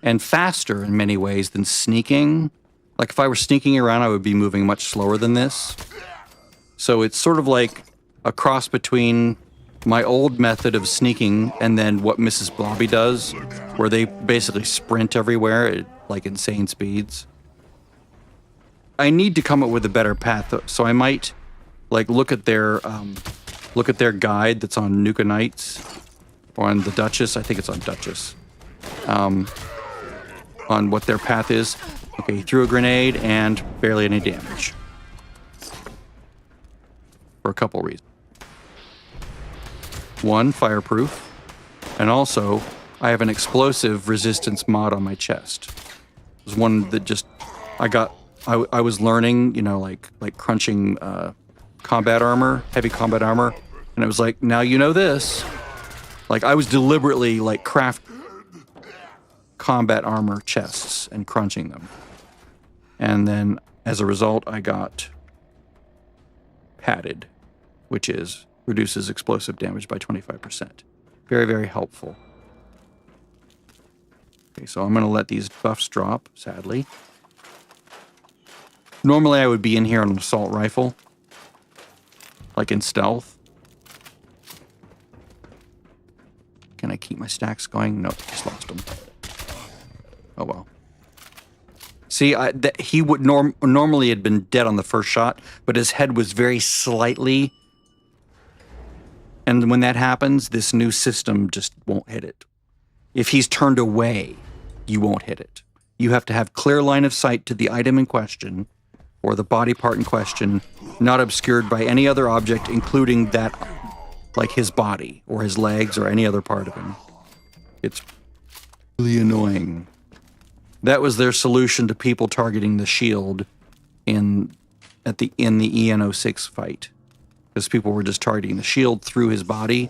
A: and faster in many ways than sneaking. Like, if I were sneaking around, I would be moving much slower than this. So it's sort of like a cross between my old method of sneaking and then what Mrs. Blobby does, where they basically sprint everywhere at, like, insane speeds. I need to come up with a better path, so I might, like, look at their guide that's on Nuka Knights, or on the Duchess. I think it's on Duchess. On what their path is. Okay, he threw a grenade and barely any damage. For a couple reasons. One, fireproof. And also, I have an explosive resistance mod on my chest. It was one that just, I was learning, you know, like crunching combat armor, heavy combat armor. And it was like, now you know this. Like, I was deliberately, like, craft combat armor chests and crunching them. And then, as a result, I got padded, which is reduces explosive damage by 25%. Very, very helpful. Okay, so I'm going to let these buffs drop, sadly. Normally, I would be in here on an assault rifle, like in stealth. Can I keep my stacks going? Nope, just lost them. Oh well. See, he would normally had been dead on the first shot, but his head was very slightly. And when that happens, this new system just won't hit it. If he's turned away, you won't hit it. You have to have clear line of sight to the item in question, or the body part in question, not obscured by any other object, including that, like his body, or his legs, or any other part of him. It's really annoying. That was their solution to people targeting the shield in the EN06 fight. Because people were just targeting the shield through his body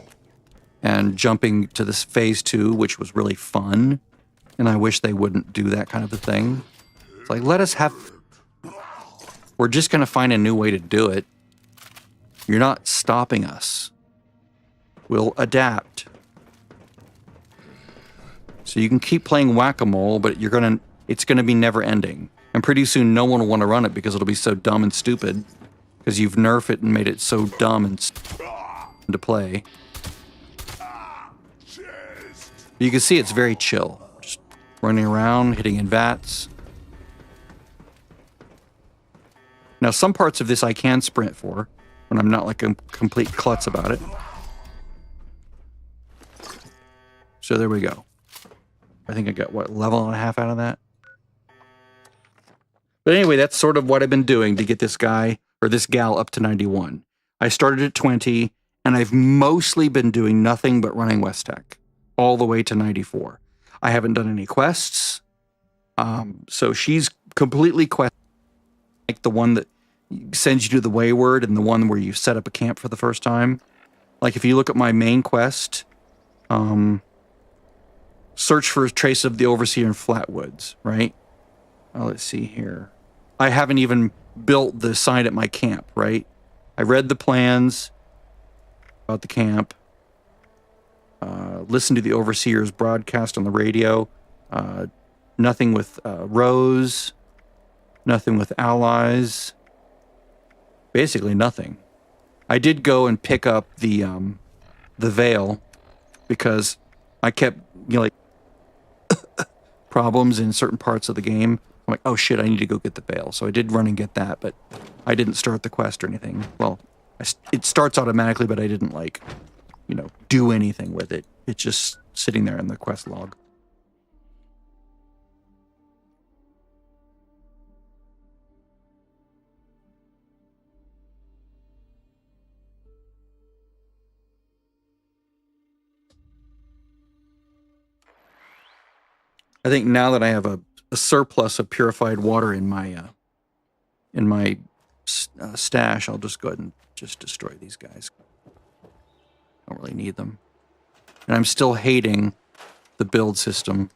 A: and jumping to this phase 2, which was really fun. And I wish they wouldn't do that kind of a thing. It's like, let us have... We're just going to find a new way to do it. You're not stopping us. We'll adapt. So you can keep playing whack-a-mole, but it's gonna be never ending. And pretty soon no one will want to run it because it'll be so dumb and stupid. because you've nerfed it and made it so dumb and to play. You can see it's very chill. Just running around, hitting in vats. Now, some parts of this I can sprint for when I'm not like a complete klutz about it. So there we go. I think I got, what, level and a half out of that? But anyway, that's sort of what I've been doing to get this guy, or this gal, up to 91. I started at 20, and I've mostly been doing nothing but running West Tech, all the way to 94. I haven't done any quests. So she's completely quest, like the one that sends you to the Wayward and the one where you set up a camp for the first time. Like if you look at my main quest, search for a trace of the Overseer in Flatwoods, right? Let's see here. I haven't even built the sign at my camp, right? I read the plans about the camp, listened to the Overseer's broadcast on the radio, nothing with Rose, nothing with allies, basically nothing. I did go and pick up the veil because I kept, like, problems in certain parts of the game. I'm like, oh shit, I need to go get the veil. So I did run and get that, but I didn't start the quest or anything. Well, it starts automatically, but I didn't, like, do anything with it. It's just sitting there in the quest log. I think now that I have a surplus of purified water in my stash, I'll just go ahead and just destroy these guys. I don't really need them. And I'm still hating the build system.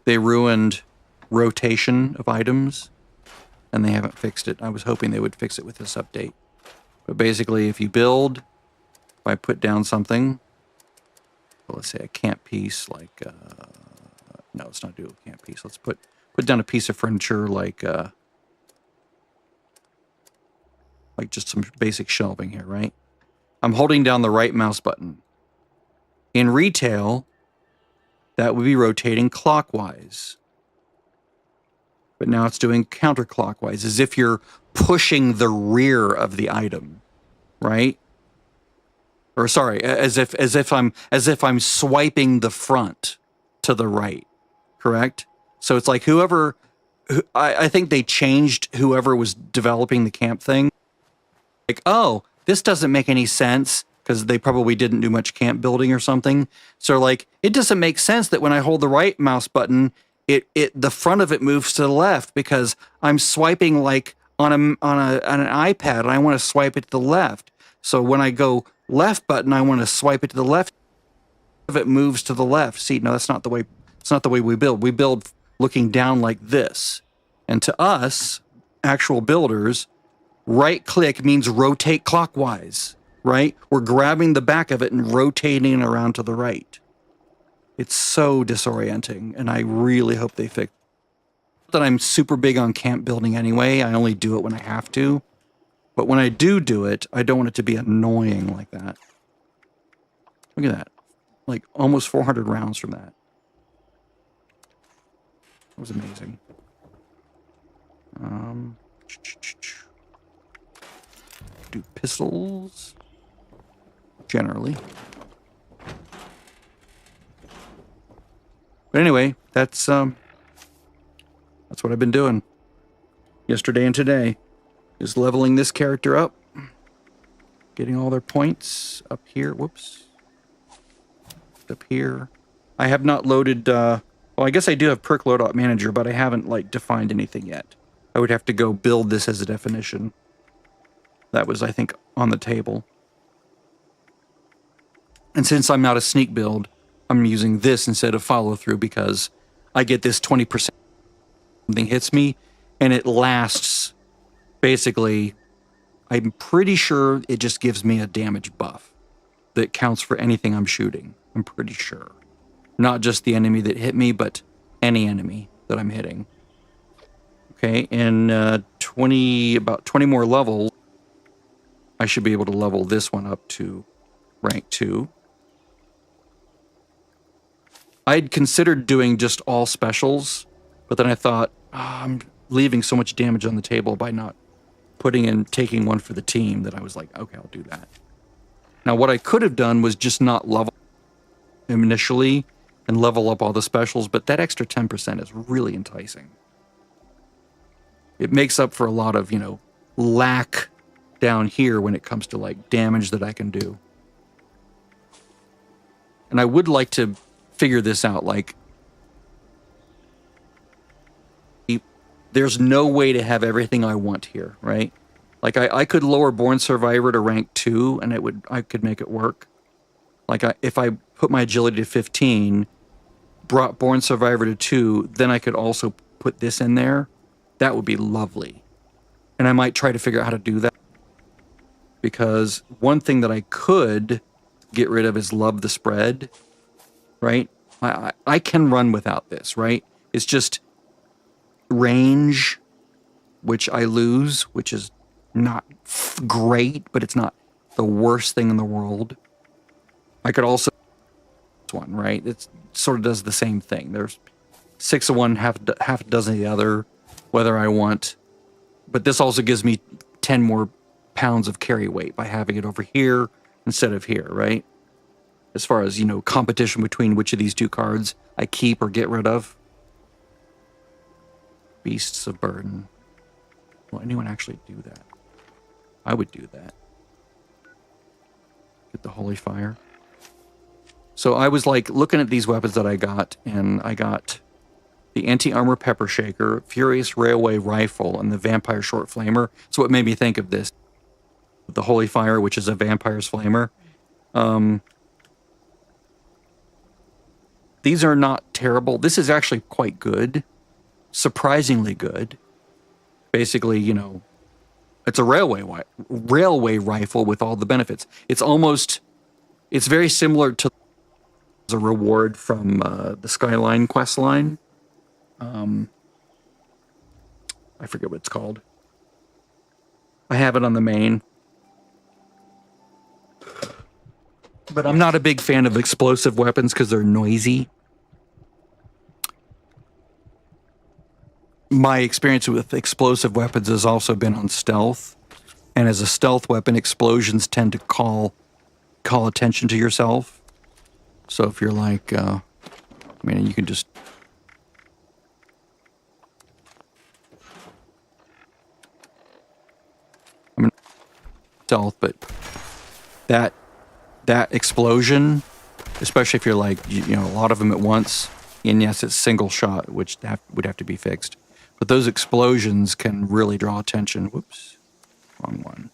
A: They ruined rotation of items, and they haven't fixed it. I was hoping they would fix it with this update. But basically, if you build, if I put down something, well, let's say a camp piece, like, no, let's not do a camp piece. Let's put down a piece of furniture, like just some basic shelving here, right? I'm holding down the right mouse button. In retail, that would be rotating clockwise. But now it's doing counterclockwise, as if you're pushing the rear of the item, right? Or sorry, as if I'm swiping the front to the right, correct? So it's like I think they changed whoever was developing the camp thing. Like, oh, this doesn't make any sense, because they probably didn't do much camp building or something. So like, it doesn't make sense that when I hold the right mouse button, the front of it moves to the left, because I'm swiping like on an iPad, and I want to swipe it to the left. So when I go left button, I want to swipe it to the left. If it moves to the left, see, no, that's not the way. It's not the way we build. We build looking down like this. And to us, actual builders, right click means rotate clockwise, right? We're grabbing the back of it and rotating it around to the right. It's so disorienting, and I really hope they fix it. That I'm super big on camp building anyway. I only do it when I have to. But when I do it, I don't want it to be annoying like that. Look at that. Like almost 400 rounds from that. That was amazing. Do pistols. Generally. But anyway, that's what I've been doing. Yesterday and today. Is leveling this character up. Getting all their points up here. Whoops. Up here. I have not loaded, well, I guess I do have perk loadout manager, but I haven't, like, defined anything yet. I would have to go build this as a definition. That was, I think, on the table. And since I'm not a sneak build, I'm using this instead of follow through, because I get this 20% something hits me, and it lasts. Basically, I'm pretty sure it just gives me a damage buff that counts for anything I'm shooting. I'm pretty sure. Not just the enemy that hit me, but any enemy that I'm hitting. Okay, in about 20 more levels, I should be able to level this one up to rank 2. I'd considered doing just all specials, but then I thought, I'm leaving so much damage on the table by not taking one for the team, that I was like, okay, I'll do that. Now, what I could have done was just not level him initially and level up all the specials, but that extra 10% is really enticing. It makes up for a lot of, lack down here when it comes to like damage that I can do. And I would like to figure this out. Like, there's no way to have everything I want here, right? Like I could lower Born Survivor to rank 2 and I could make it work. Like if I put my agility to 15, brought Born Survivor to 2, then I could also put this in there. That would be lovely. And I might try to figure out how to do that. Because one thing that I could get rid of is Love the Spread, right? I can run without this, right? It's just range, which I lose, which is not great, but it's not the worst thing in the world. I could also this one, right? It sort of does the same thing. There's 6 of one, half a dozen of the other, whether I want. But this also gives me 10 more pounds of carry weight by having it over here instead of here, right? As far as, competition between which of these 2 cards I keep or get rid of. Beasts of Burden. Will anyone actually do that? I would do that. Get the Holy Fire. So I was like looking at these weapons that I got, and I got the Anti-Armor Pepper Shaker, Furious Railway Rifle, and the Vampire Short Flamer. So what made me think of this? The Holy Fire, which is a Vampire's Flamer. These are not terrible. This is actually quite good. Surprisingly good. Basically, it's a railway rifle with all the benefits. It's very similar to a reward from the Skyline quest line. I forget what it's called. I have it on the main. But I'm not a big fan of explosive weapons because they're noisy. My experience with explosive weapons has also been on stealth. And as a stealth weapon, explosions tend to call attention to yourself. So if you're like, you can just... stealth, but that explosion, especially if you're like, a lot of them at once, and yes, it's single shot, which would have to be fixed. But those explosions can really draw attention. Whoops, wrong one.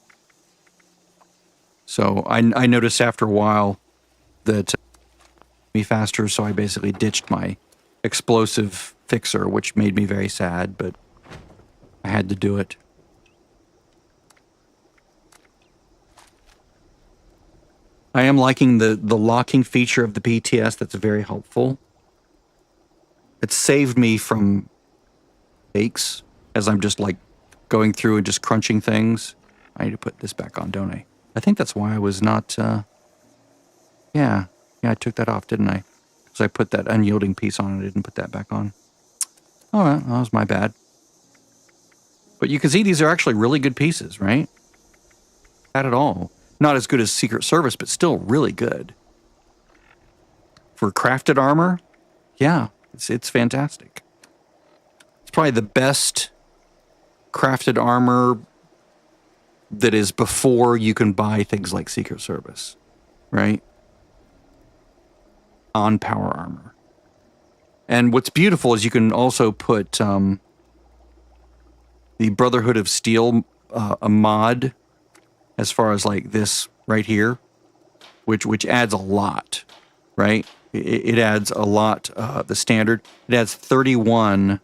A: So I noticed after a while that me faster, so I basically ditched my explosive fixer, which made me very sad, but I had to do it. I am liking the locking feature of the PTS. That's very helpful. It saved me from mistakes as I'm just like going through and just crunching things. I need to put this back on, don't I? I think that's why I was not... Yeah, I took that off, didn't I? Because I put that unyielding piece on and I didn't put that back on. All right, that was my bad. But you can see these are actually really good pieces, right? Not at all. Not as good as Secret Service, but still really good. For crafted armor, yeah, it's fantastic. It's probably the best crafted armor that is before you can buy things like Secret Service, right? On power armor. And what's beautiful is you can also put the Brotherhood of Steel, a mod, as far as like this right here, which adds a lot, right? It adds a lot. The standard, it adds 31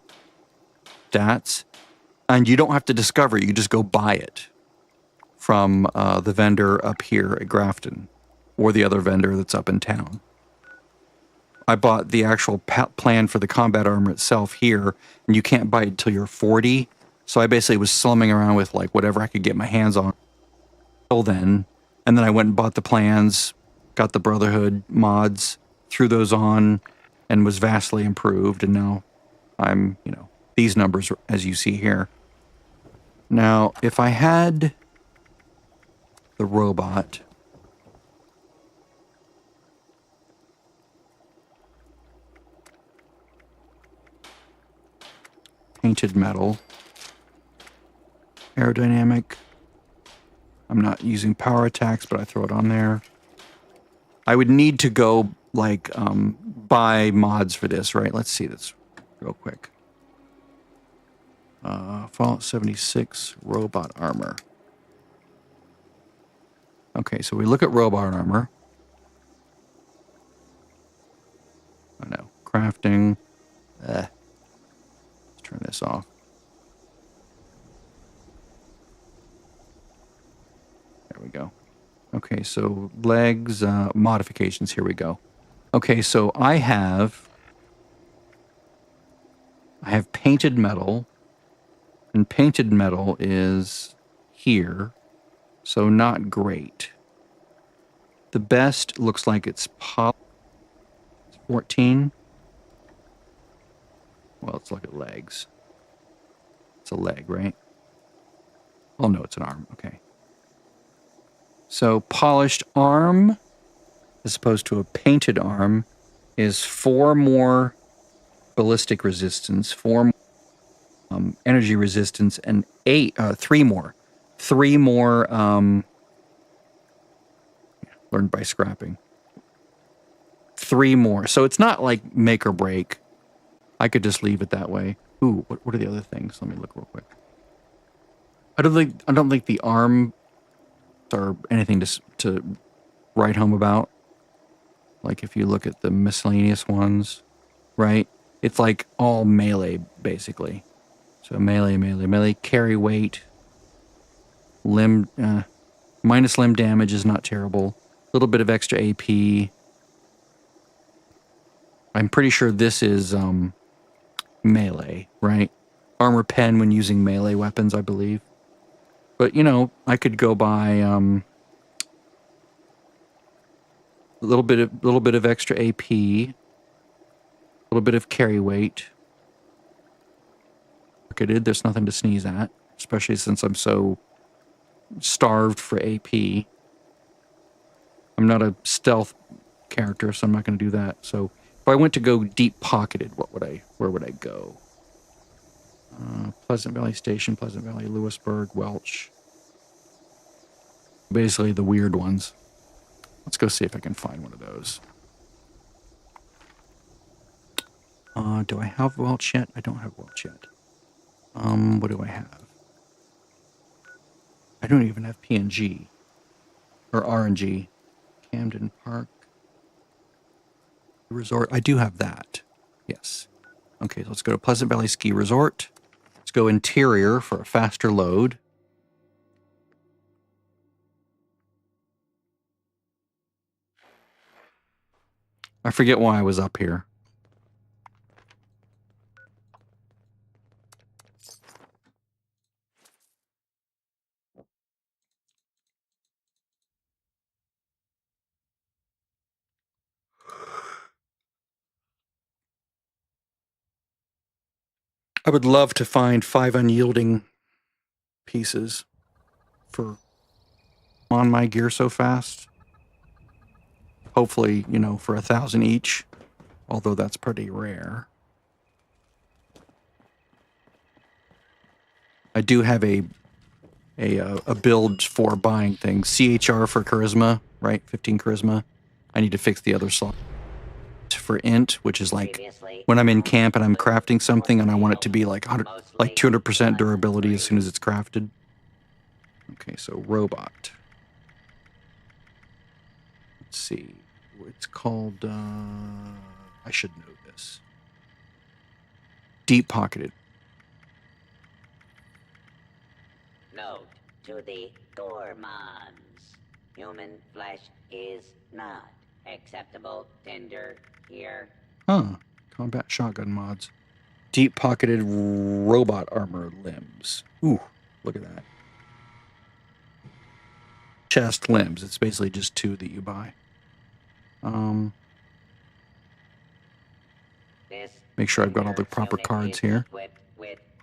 A: stats, and you don't have to discover it. You just go buy it from the vendor up here at Grafton, or the other vendor that's up in town. I bought the actual plan for the combat armor itself here, and you can't buy it until you're 40. So I basically was slumming around with like whatever I could get my hands on until then. And then I went and bought the plans, got the Brotherhood mods, threw those on, and was vastly improved. And now I'm, you know, these numbers as you see here. Now, if I had the robot, painted metal, aerodynamic, I'm not using power attacks, but I throw it on there. I would need to go like buy mods for this, right? Let's see this real quick. Fallout 76 robot armor. Okay, so we look at robot armor. I know. Crafting. Let's turn this off. There we go. Okay, so legs, modifications. Here we go. Okay, so I have painted metal, and painted metal is here, so not great. The best looks like it's 14. Well, let's look at legs. It's a leg, right? Oh, no, it's an arm. Okay. So polished arm, as opposed to a painted arm, is 4 more ballistic resistance, 4 more energy resistance, and 3 more. 3 more learned by scrapping. 3 more. So it's not like make or break. I could just leave it that way. Ooh, what are the other things? Let me look real quick. I don't think the arm are anything to write home about. Like if you look at the miscellaneous ones, right? It's like all melee basically. So melee, carry weight, limb, minus limb damage is not terrible. A little bit of extra AP. I'm pretty sure this is melee, right? Armor pen when using melee weapons, I believe. But you know, I could go buy a little bit of extra AP, a little bit of carry weight. Marketed, there's nothing to sneeze at, especially since I'm so starved for AP. I'm not a stealth character, so I'm not going to do that. So if I went to go deep pocketed, where would I go? Pleasant Valley Station, Pleasant Valley, Lewisburg, Welch. Basically the weird ones. Let's go see if I can find one of those. Do I have Welch yet? I don't have Welch yet. What do I have? I don't even have PNG. Or RNG. Camden Park. Resort. I do have that. Yes. Okay, so let's go to Pleasant Valley Ski Resort. Let's go interior for a faster load. I forget why I was up here. I would love to find 5 unyielding pieces for on my gear so fast. Hopefully, you know, for 1,000 each, although that's pretty rare. I do have a build for buying things. CHR for charisma, right? 15 charisma. I need to fix the other slot for int, which is like when I'm in camp and I'm crafting something and I want it to be like 200% durability as soon as it's crafted. Okay, so robot. Let's see. It's called, I should know this. Deep pocketed.
C: Note to the gourmands. Human flesh is not acceptable tender here.
A: Huh. Combat shotgun mods. Deep pocketed robot armor limbs. Ooh, look at that. Chest limbs. It's basically just 2 that you buy. Make sure I've got all the proper cards here.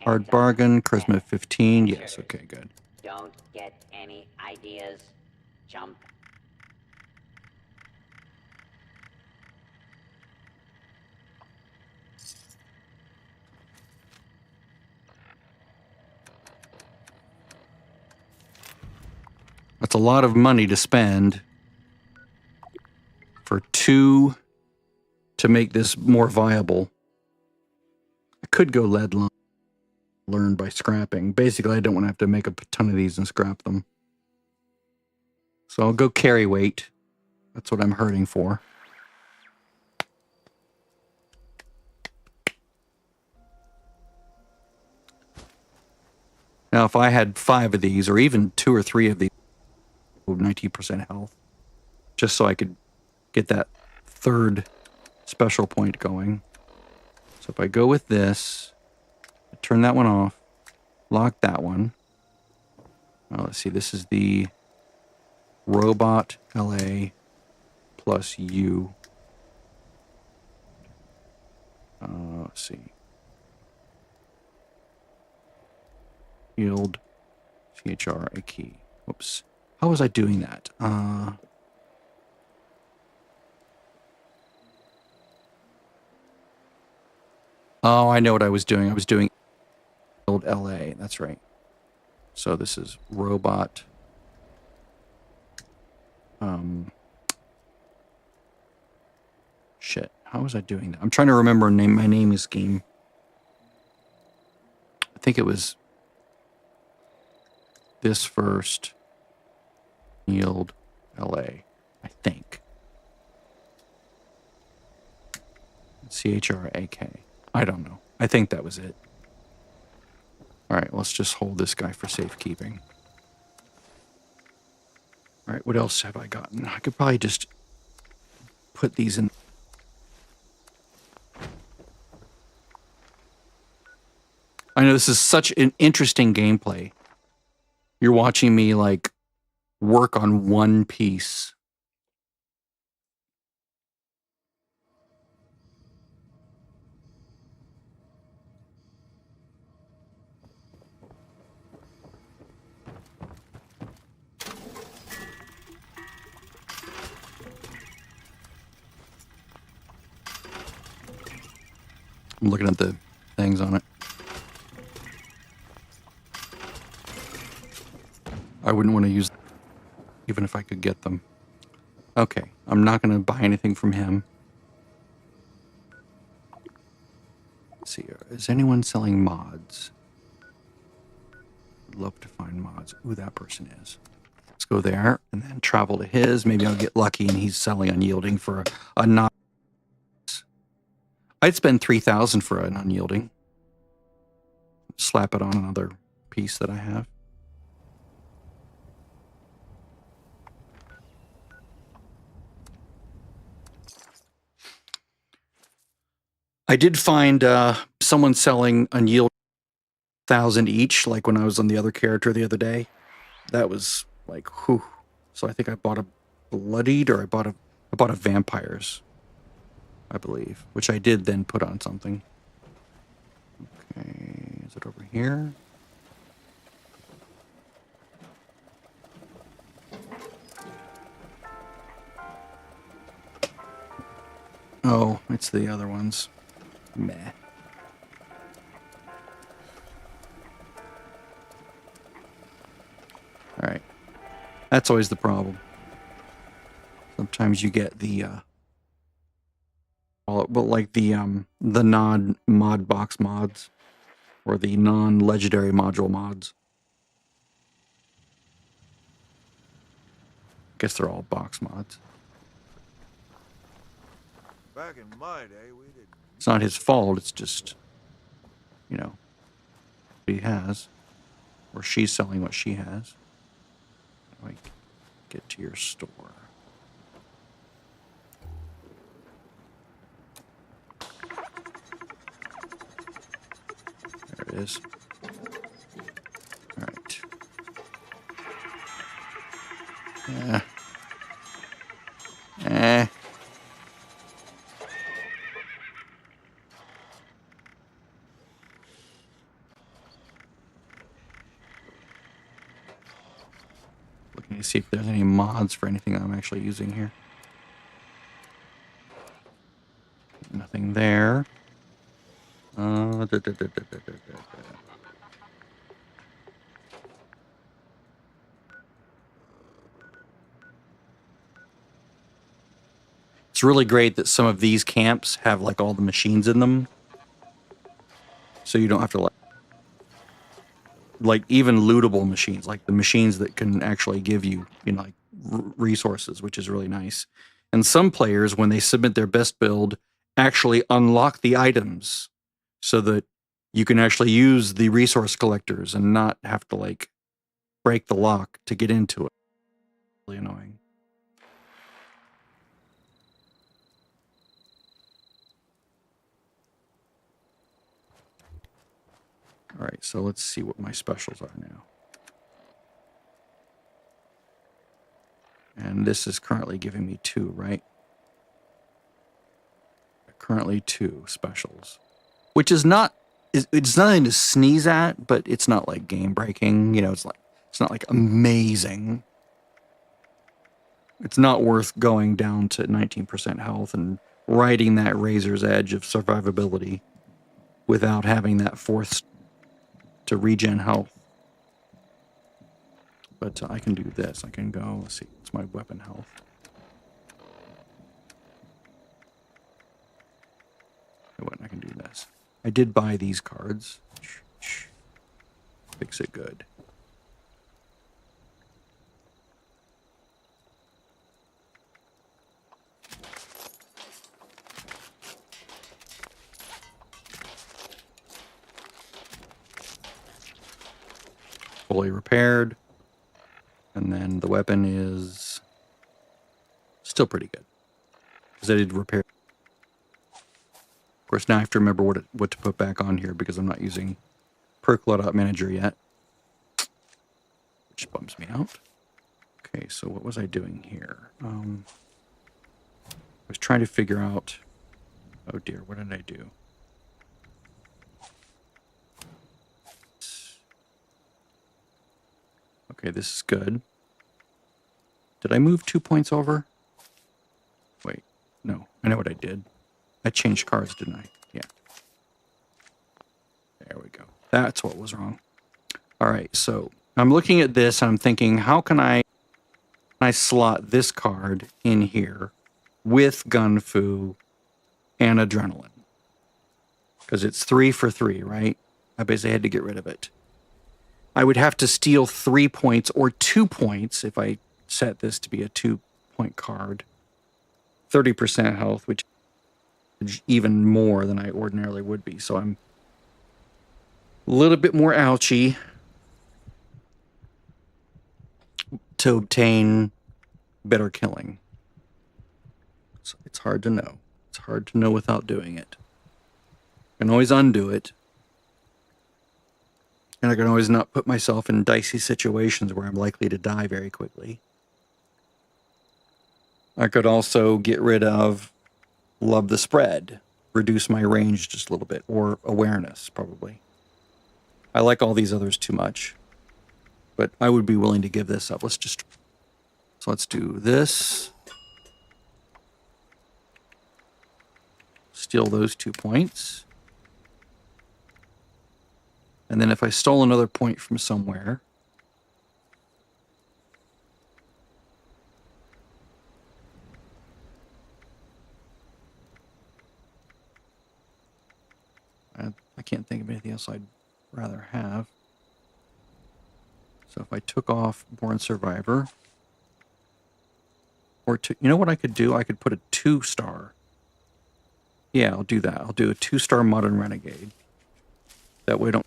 A: Hard bargain, charisma 15. Yes, okay, good.
C: Don't get any ideas. Jump.
A: That's a lot of money to spend for 2 to make this more viable. I could go lead learn by scrapping. Basically, I don't want to have to make a ton of these and scrap them. So I'll go carry weight. That's what I'm hurting for. Now, if I had 5 of these, or even 2 or 3 of these, 90% health, just so I could get that 3rd special point going. So if I go with this, turn that one off, lock that one. Oh, let's see, this is the robot LA plus U. Let's see. Yield CHR a key. Whoops. How was I doing that? Oh, I know what I was doing. I was doing yield LA. That's right. So this is robot. Shit. How was I doing that? I'm trying to remember my naming scheme. I think it was this first. Yield LA. I think. CHRAK. I don't know. I think that was it. All right, let's just hold this guy for safekeeping. All right, what else have I gotten? I could probably just put these in. I know this is such an interesting gameplay. You're watching me like work on one piece. I'm looking at the things on it. I wouldn't want to use them, even if I could get them. Okay, I'm not going to buy anything from him. Let's see, is anyone selling mods? I'd love to find mods. Ooh, that person is. Let's go there and then travel to his. Maybe I'll get lucky and he's selling unyielding for a non. I'd spend 3,000 for an unyielding. Slap it on another piece that I have. I did find someone selling unyielding 1,000 each, like when I was on the other character the other day. That was like, whew. So I think I bought a bloodied, or I bought a vampires, I believe, which I did then put on something. Okay, is it over here? Oh, it's the other ones. Meh. All right. That's always the problem. Sometimes you get the well, like the non-mod box mods or the non-legendary module mods. I guess they're all box mods.
B: Back in my day, we didn't.
A: It's not his fault. It's just, you know, what he has, or she's selling what she has. Like, get to your store. it is. All right. Eh. Looking to see if there's any mods for anything I'm actually using here. Nothing there. It's really great that some of these camps have like all the machines in them. So you don't have to like even lootable machines, like the machines that can actually give you, like resources, which is really nice. And some players, when they submit their best build, actually unlock the items so that you can actually use the resource collectors and not have to like break the lock to get into it. Really annoying. All right, so let's see what my specials are now. And this is currently giving me 2, right? Currently 2 specials, which is not, it's nothing to sneeze at, but it's not like game breaking. It's not like amazing. It's not worth going down to 19% health and riding that razor's edge of survivability without having that force to regen health. But I can do this. I can go, let's see, it's my weapon health. I can do this. I did buy these cards. Fix it good. Fully repaired. And then the weapon is still pretty good, because I did repair. Of course, now I have to remember what to put back on here because I'm not using perk loadout manager yet, which bums me out. Okay, so what was I doing here? I was trying to figure out. Oh dear, what did I do? Okay, this is good. Did I move 2 points over? Wait, no, I know what I did. I changed cards, didn't I? Yeah. There we go. That's what was wrong. All right, so I'm looking at this and I'm thinking, how can I slot this card in here with gun fu and adrenaline? Because it's 3 for 3, right? I basically had to get rid of it. I would have to steal 3 points or 2 points if I set this to be a 2-point card. 30% health, which is even more than I ordinarily would be. So I'm a little bit more ouchy to obtain better killing. So it's hard to know. It's hard to know without doing it. I can always undo it. And I can always not put myself in dicey situations where I'm likely to die very quickly. I could also get rid of love the spread, reduce my range just a little bit, or awareness, probably. I like all these others too much, but I would be willing to give this up. Let's do this. Steal those 2 points. And then if I stole another point from somewhere, I can't think of anything else I'd rather have. So if I took off Born Survivor, or you know what I could do? I could put a 2-star. Yeah, I'll do that. I'll do a 2-star Modern Renegade. That way I don't...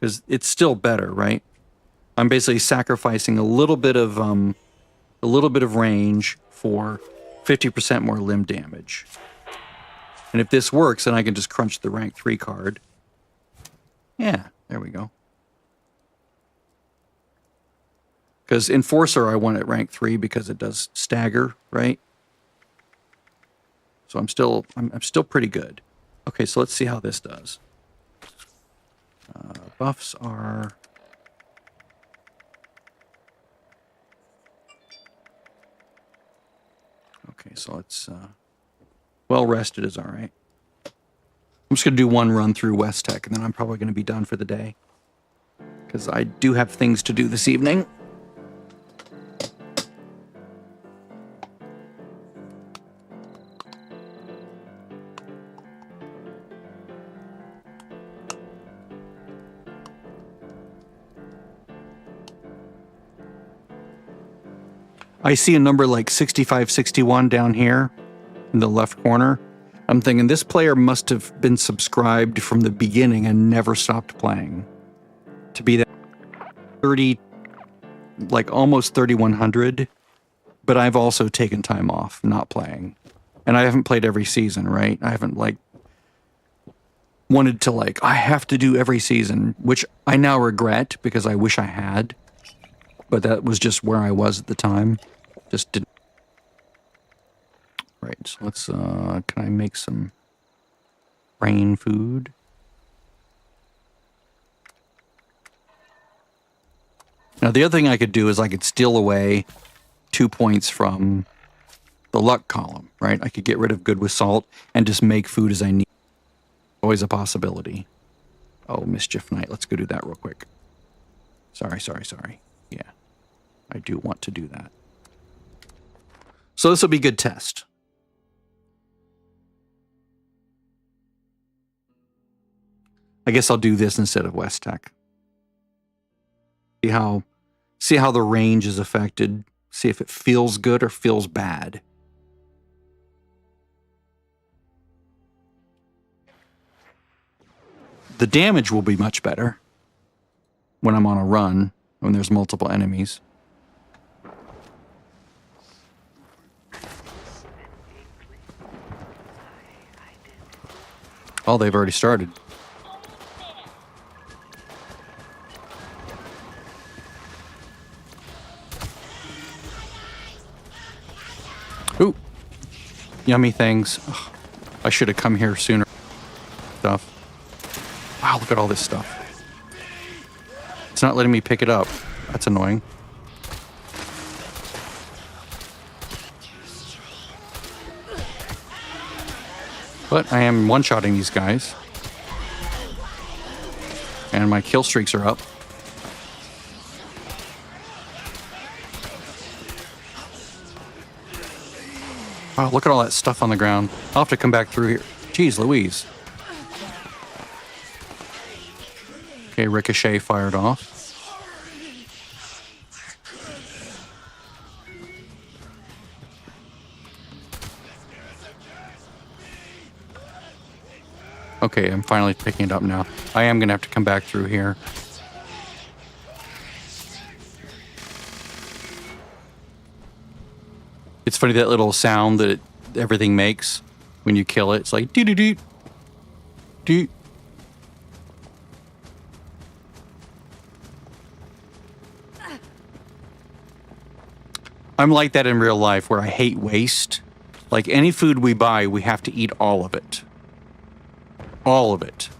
A: Because it's still better, right? I'm basically sacrificing a little bit of range for 50% more limb damage. And if this works, then I can just crunch the rank 3 card. Yeah, there we go. Because Enforcer I want at rank 3 because it does stagger, right? So I'm still pretty good. Okay, so let's see how this does. Buffs are... Okay, so it's well rested is all right. I'm just going to do one run through West Tech, and then I'm probably going to be done for the day. Because I do have things to do this evening. I see a number like 6561 down here in the left corner. I'm thinking this player must have been subscribed from the beginning and never stopped playing. To be that 30, like almost 3100, but I've also taken time off not playing. And I haven't played every season, right? I haven't like wanted to like, I have to do every season, which I now regret because I wish I had. But that was just where I was at the time. Just didn't. Right, so let's, can I make some brain food? Now, the other thing I could do is I could steal away 2 points from the luck column, right? I could get rid of good with salt and just make food as I need. Always a possibility. Oh, Mischief Knight. Let's go do that real quick. Sorry. Yeah, I do want to do that. So this will be a good test. I guess I'll do this instead of West Tech. See how the range is affected. See if it feels good or feels bad. The damage will be much better when I'm on a run, when there's multiple enemies. Oh, they've already started. Ooh. Yummy things. Ugh, I should have come here sooner. Stuff. Wow, look at all this stuff. It's not letting me pick it up. That's annoying. But I am one-shotting these guys. And my kill streaks are up. Wow, look at all that stuff on the ground. I'll have to come back through here. Jeez Louise. Okay, Ricochet fired off. Okay, I'm finally picking it up now. I am going to have to come back through here. It's funny that little sound that everything makes when you kill it. It's like doo-doo-doo. Doo. I'm like that in real life where I hate waste. Like any food we buy, we have to eat all of it. All of it.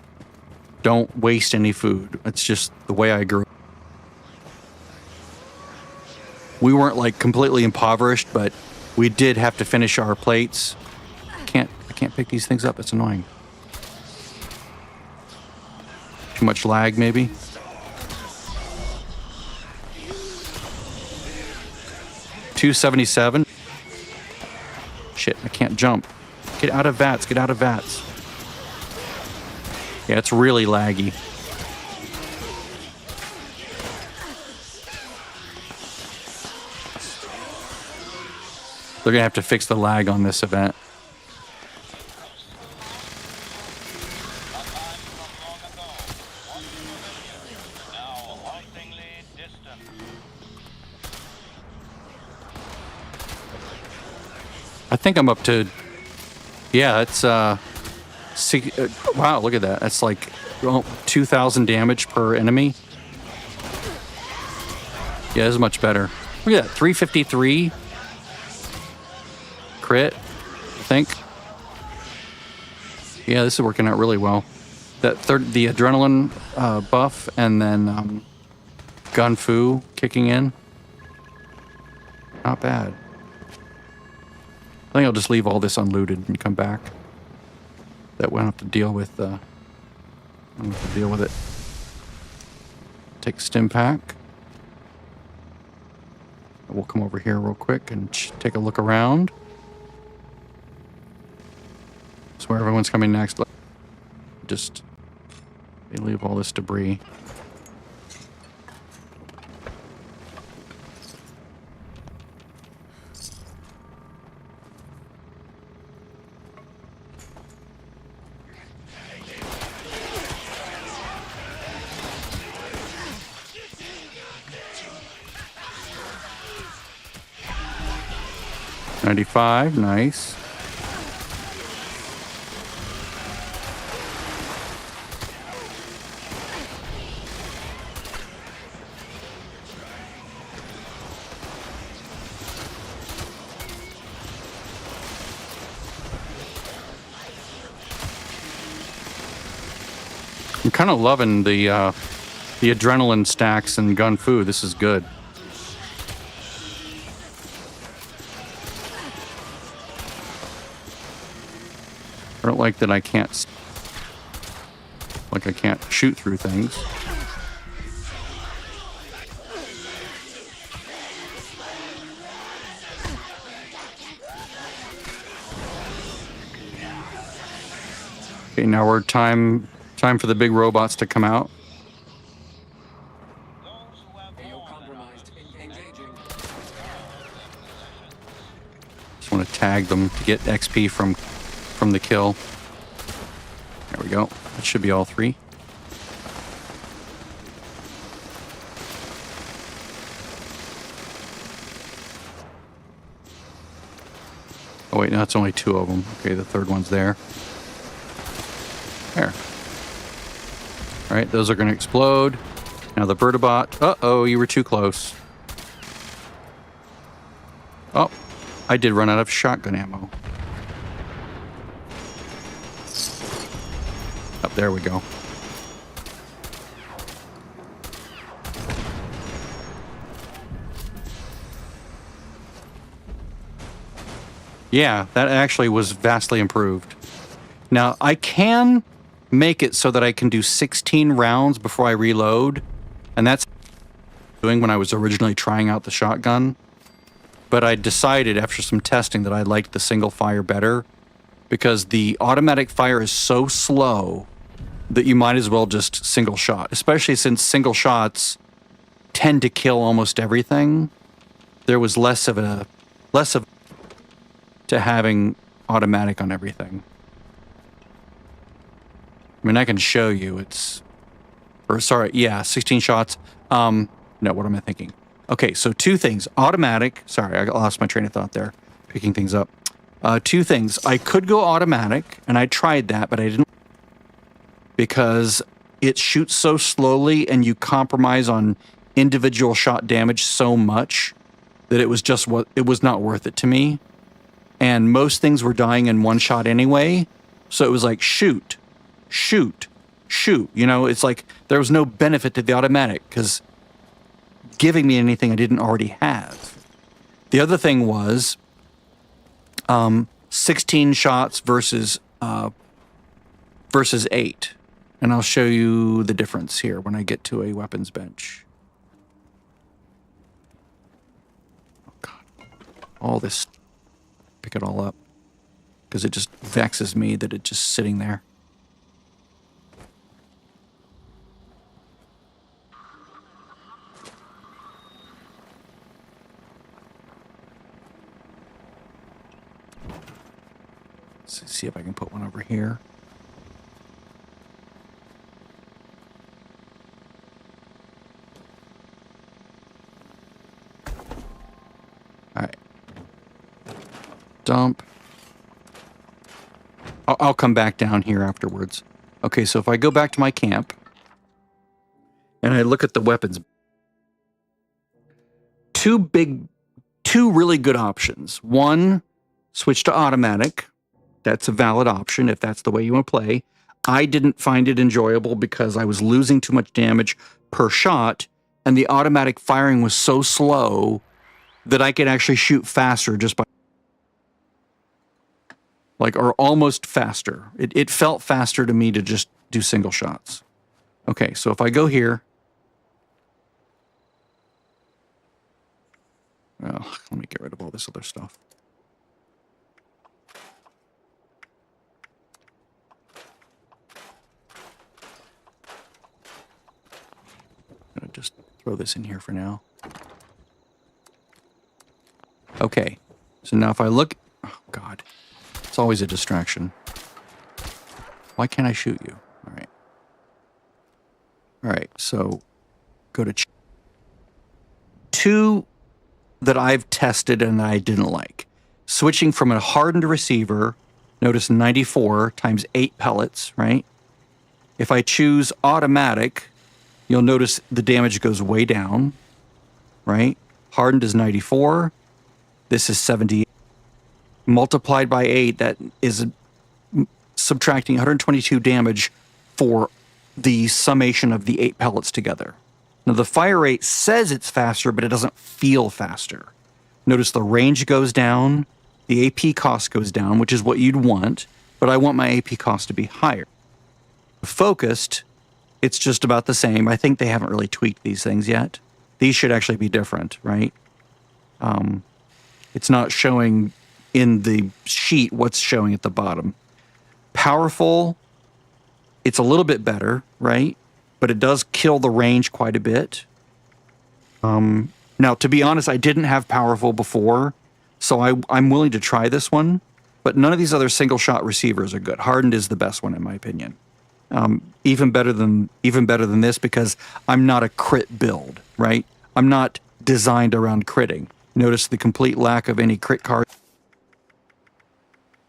A: Don't waste any food. It's just the way I grew up. We weren't like completely impoverished, but we did have to finish our plates. I can't pick these things up. It's annoying. Too much lag, maybe. $277. Shit, I can't jump. Get out of vats. Get out of vats. Yeah, it's really laggy. They're gonna have to fix the lag on this event. I think I'm up to, yeah, it's Wow, look at that. That's like 2,000 damage per enemy. Yeah, this is much better. Look at that, 353 crit, I think. Yeah, this is working out really well. The adrenaline buff, and then gun fu kicking in. Not bad. I think I'll just leave all this unlooted and come back. That we don't have to deal with. I don't have to deal with it. Take a stim pack. We'll come over here real quick and take a look around. That's where everyone's coming next. Just leave all this debris. $95, nice. I'm kind of loving the adrenaline stacks and gun fu. This is good. I don't like that I can't shoot through things. Okay, now we're time for the big robots to come out. Just want to tag them to get XP from the kill. There we go. That should be all three. Oh wait, no, it's only two of them. Okay, the third one's there. There. All right, those are going to explode. Now the vertibot. Uh-oh, you were too close. Oh, I did run out of shotgun ammo. Up there we go. Yeah, that actually was vastly improved. Now, I can make it so that I can do 16 rounds before I reload, and that's doing when I was originally trying out the shotgun. But I decided after some testing that I liked the single fire better, because the automatic fire is so slow that you might as well just single shot, especially since single shots tend to kill almost everything. There was less of to having automatic on everything. I mean, I can show you. 16 shots. No, what am I thinking? Okay, so two things. Automatic. Sorry, I lost my train of thought there. Picking things up. Two things. I could go automatic, and I tried that, but I didn't, because it shoots so slowly and you compromise on individual shot damage so much that it was not worth it to me. And most things were dying in one shot anyway. So it was like, shoot. You know, it's like there was no benefit to the automatic because giving me anything I didn't already have. The other thing was 16 shots versus 8. And I'll show you the difference here when I get to a weapons bench. Oh, God. All this. Pick it all up. Because it just vexes me that it's just sitting there. Let's see if I can put one over here. All right. Dump. I'll come back down here afterwards. Okay, so if I go back to my camp and I look at the weapons, two really good options. One, switch to automatic. That's a valid option if that's the way you want to play. I didn't find it enjoyable because I was losing too much damage per shot, and the automatic firing was so slow that I could actually shoot faster just by, like, or almost faster. It felt faster to me to just do single shots. Okay, so if I go here, well, let me get rid of all this other stuff. I'm gonna just throw this in here for now. Okay, so now if I look, oh God, it's always a distraction. Why can't I shoot you? All right. All right, so go to two that I've tested and I didn't like. Switching from a hardened receiver, notice 94 times 8 pellets, right? If I choose automatic, you'll notice the damage goes way down, right? Hardened is 94. This is 70. Multiplied by 8, that is subtracting 122 damage for the summation of the 8 pellets together. Now, the fire rate says it's faster, but it doesn't feel faster. Notice the range goes down, the AP cost goes down, which is what you'd want, but I want my AP cost to be higher. Focused, it's just about the same. I think they haven't really tweaked these things yet. These should actually be different, right? It's not showing in the sheet what's showing at the bottom. Powerful, it's a little bit better, right? But it does kill the range quite a bit. Now, to be honest, I didn't have powerful before, so I'm willing to try this one, but none of these other single-shot receivers are good. Hardened is the best one, in my opinion. Even better than this because I'm not a crit build, right? I'm not designed around critting. Notice the complete lack of any crit cards.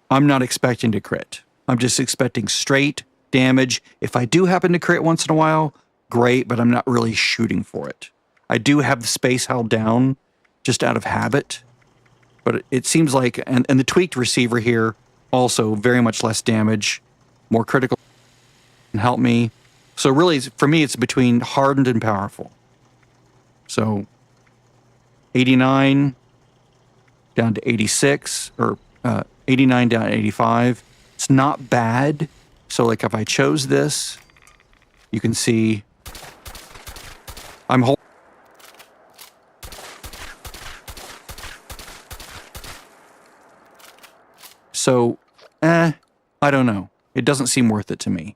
A: I'm not expecting to crit. I'm just expecting straight damage. If I do happen to crit once in a while, great, but I'm not really shooting for it. I do have the space held down just out of habit, but it seems like, and the tweaked receiver here, also very much less damage, more critical, and help me. So really, for me, it's between hardened and powerful. So 89 down to 86, or 89 down to 85. It's not bad. So like if I chose this, you can see I'm holding. So, I don't know. It doesn't seem worth it to me.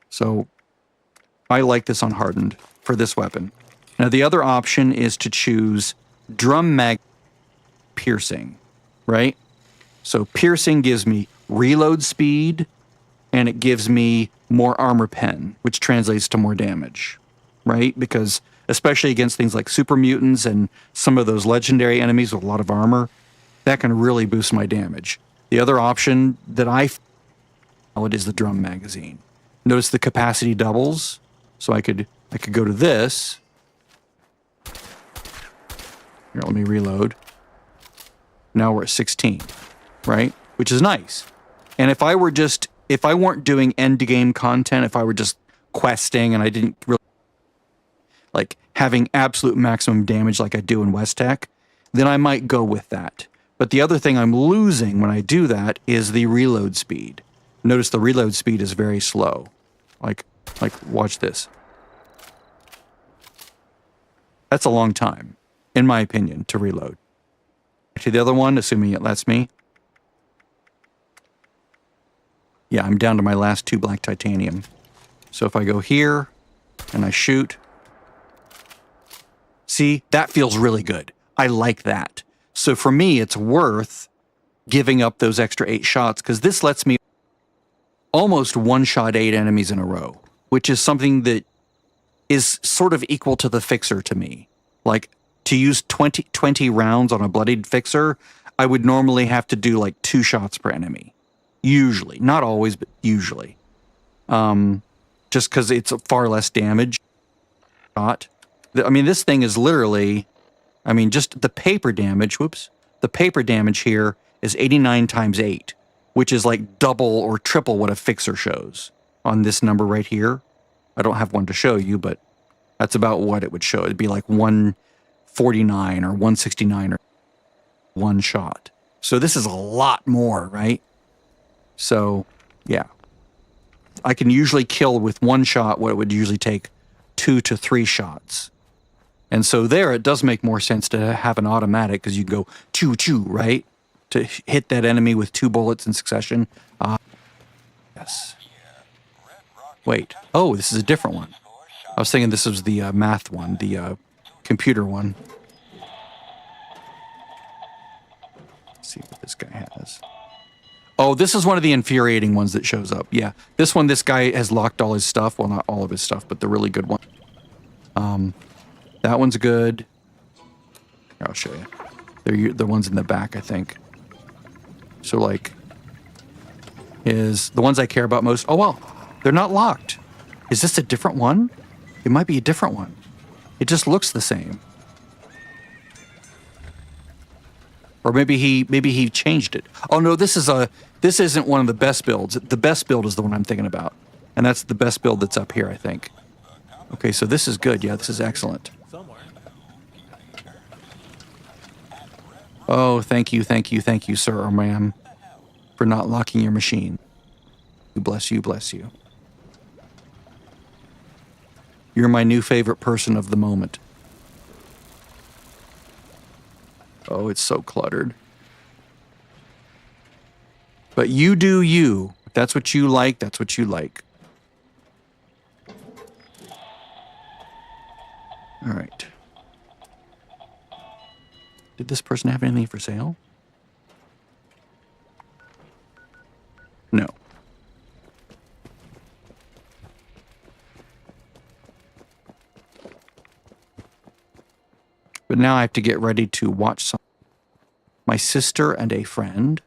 A: So I like this on hardened for this weapon. Now the other option is to choose drum mag piercing, right? So piercing gives me reload speed and it gives me more armor pen, which translates to more damage, right? Because especially against things like super mutants and some of those legendary enemies with a lot of armor, that can really boost my damage. The other option that I found is the drum magazine. Notice the capacity doubles, so I could go to this. Here, let me reload. Now we're at 16, right? Which is nice. And if I weren't doing end game content, if I were just questing and I didn't really like having absolute maximum damage like I do in West Tech, then I might go with that. But the other thing I'm losing when I do that is the reload speed. Notice the reload speed is very slow. Like watch this. That's a long time, in my opinion, to reload. To the other one, assuming it lets me. Yeah, I'm down to my last 2 black titanium. So if I go here and I shoot, see, that feels really good. I like that. So for me, it's worth giving up those extra 8 shots because this lets me almost one-shot 8 enemies in a row, which is something that is sort of equal to the fixer to me. Like, to use 20 rounds on a bloodied fixer, I would normally have to do like 2 shots per enemy. Usually. Not always, but usually. Just because it's a far less damage shot. I mean, this thing is literally, I mean, just the paper damage, the paper damage here is 89 times 8, which is like double or triple what a fixer shows on this number right here. I don't have one to show you, but that's about what it would show. It'd be like 149 or 169 or 1 shot. So this is a lot more, right? So, yeah. I can usually kill with 1 shot what it would usually take 2 to 3 shots. And so there, it does make more sense to have an automatic because you go choo-choo, right? To hit that enemy with 2 bullets in succession. Yes. Wait. Oh, this is a different one. I was thinking this was the math one, the computer one. Let's see what this guy has. Oh, this is one of the infuriating ones that shows up. Yeah, this one, this guy has locked all his stuff. Well, not all of his stuff, but the really good one. That one's good. Here, I'll show you. They're the ones in the back, I think. So, like, is the ones I care about most. Oh, well, they're not locked. Is this a different one? It might be a different one. It just looks the same. Or maybe he changed it. Oh no, this isn't one of the best builds. The best build is the one I'm thinking about. And that's the best build that's up here, I think. Okay, so this is good. Yeah, this is excellent. Oh, thank you, sir or ma'am, for not locking your machine. Bless you, bless you. You're my new favorite person of the moment. Oh, it's so cluttered. But you do you. If that's what you like, that's what you like. All right. Did this person have anything for sale? No. But now I have to get ready to watch some. My sister and a friend.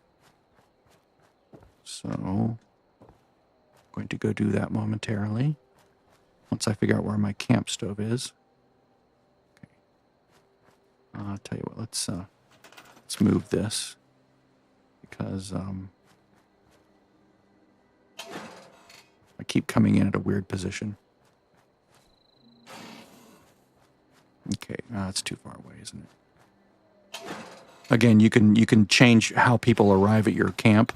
A: So, I'm going to go do that momentarily. Once I figure out where my camp stove is. Okay. I'll tell you what, let's move this. Because, I keep coming in at a weird position. Okay, it's too far away, isn't it? Again, you can change how people arrive at your camp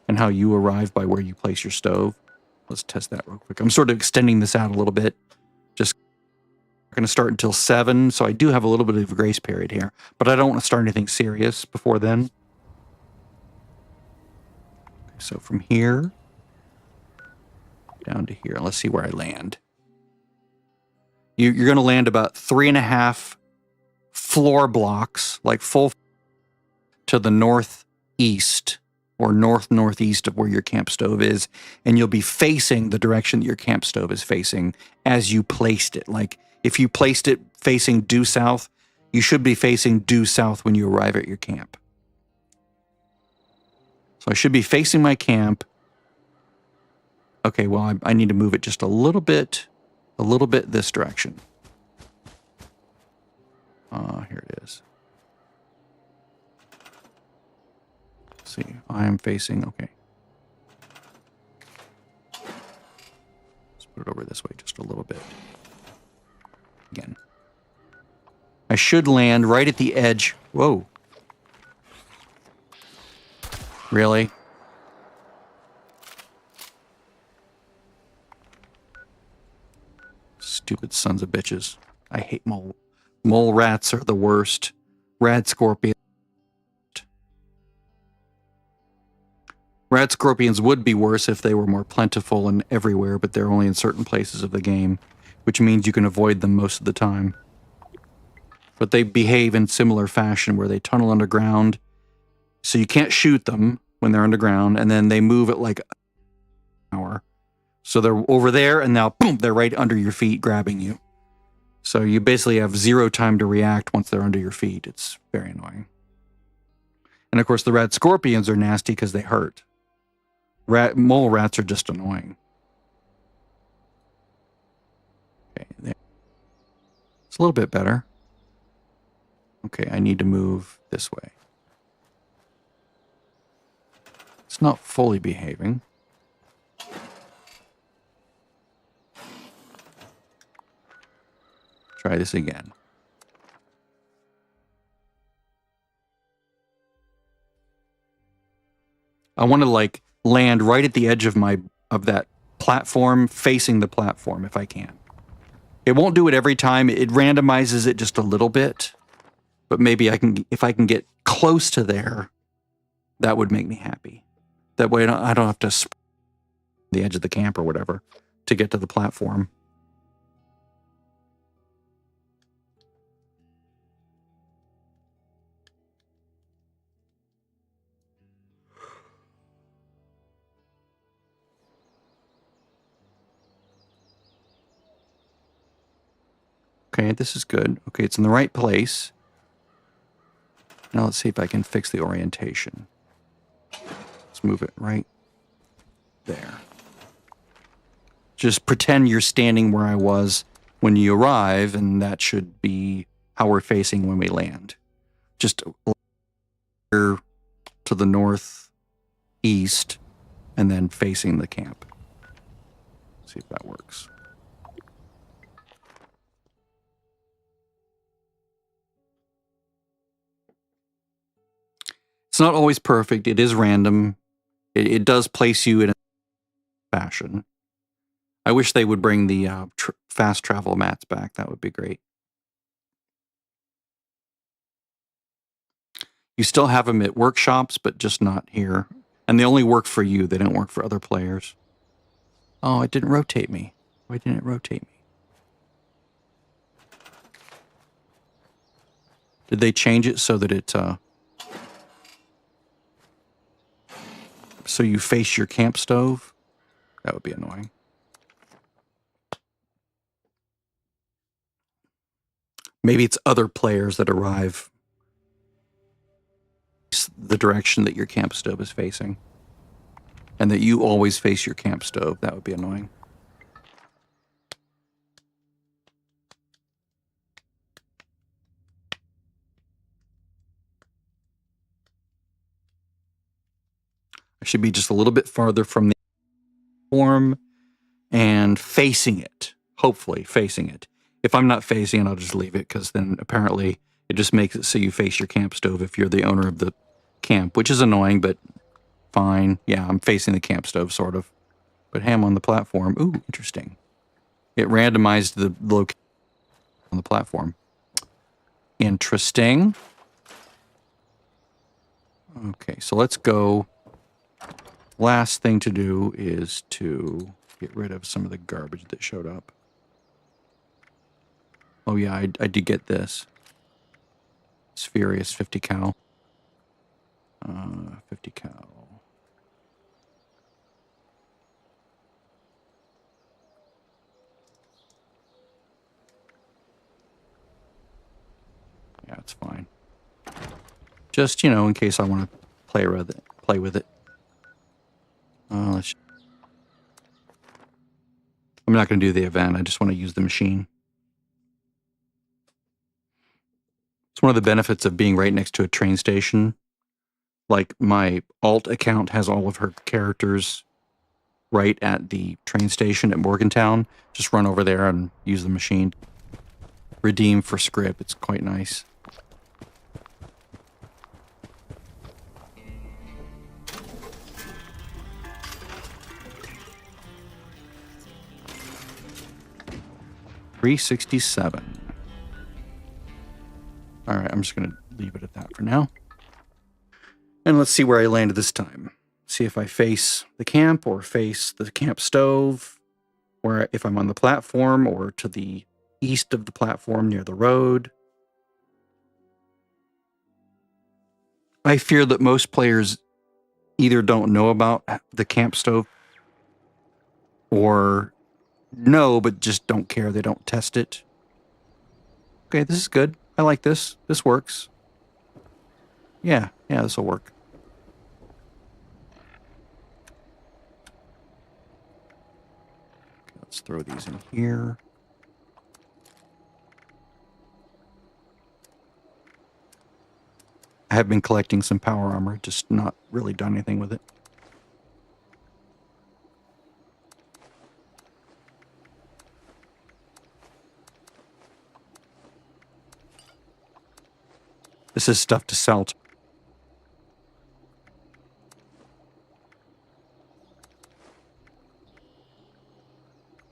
A: and how you arrive by where you place your stove. Let's test that real quick. I'm sort of extending this out a little bit. Just going to start until 7, so I do have a little bit of a grace period here, but I don't want to start anything serious before then. So from here down to here, let's see where I land. You're going to land about 3.5 floor blocks, like full to the northeast or northeast of where your camp stove is, and you'll be facing the direction that your camp stove is facing as you placed it. Like if you placed it facing due south, you should be facing due south when you arrive at your camp. So I should be facing my camp. Okay, well, I need to move it just a little bit this direction. Here it is. Let's see, I am facing, okay. Let's put it over this way just a little bit. Again. I should land right at the edge. Whoa. Really? Stupid sons of bitches. I hate mole. Mole rats are the worst. Rad scorpions. Rad scorpions would be worse if they were more plentiful and everywhere, but they're only in certain places of the game, which means you can avoid them most of the time. But they behave in similar fashion where they tunnel underground, so you can't shoot them when they're underground, and then they move at like an hour. So they're over there, and now, boom, they're right under your feet grabbing you. So you basically have 0 time to react once they're under your feet. It's very annoying. And of course, the rat scorpions are nasty because they hurt. Mole rats are just annoying. Okay, there. It's a little bit better. Okay, I need to move this way. It's not fully behaving. Try this again. I want to like land right at the edge of that platform, facing the platform if I can. It won't do it every time. It randomizes it just a little bit, but maybe if I can get close to there, that would make me happy. That way I don't have to the edge of the camp or whatever to get to the platform. Okay, this is good. Okay, it's in the right place. Now let's see if I can fix the orientation. Let's move it right there. Just pretend you're standing where I was when you arrive, and that should be how we're facing when we land. Just here to the northeast, and then facing the camp. See if that works. It's not always perfect. It is random. It does place you in a fashion. I wish they would bring the fast travel mats back. That would be great. You still have them at workshops, but just not here. And they only work for you. They don't work for other players. Oh, it didn't rotate me. Why didn't it rotate me? Did they change it so that it... so you face your camp stove? That would be annoying. Maybe it's other players that arrive the direction that your camp stove is facing. And that you always face your camp stove. That would be annoying. I should be just a little bit farther from the platform and facing it. Hopefully facing it. If I'm not facing it, I'll just leave it, because then apparently it just makes it so you face your camp stove if you're the owner of the camp, which is annoying, but fine. Yeah, I'm facing the camp stove, sort of. But ham on the platform. Ooh, interesting. It randomized the location on the platform. Interesting. Okay, so let's go. Last thing to do is to get rid of some of the garbage that showed up. Oh yeah, I did get this. Spherius 50 cal. 50 cal. Yeah, it's fine. Just, you know, in case I want to play with it. I'm not going to do the event. I just want to use the machine. It's one of the benefits of being right next to a train station. Like, my alt account has all of her characters right at the train station at Morgantown. Just run over there and use the machine. Redeem for script. It's quite nice. $367. All right, I'm just going to leave it at that for now. And let's see where I landed this time. See if I face the camp or face the camp stove, or if I'm on the platform or to the east of the platform near the road. I fear that most players either don't know about the camp stove or know but just don't care. They don't test it. Okay, this is good. I like this. This works. Yeah, Yeah, this will work. Okay, let's throw these in here. I have been collecting some power armor, just not really done anything with it. This is stuff to sell.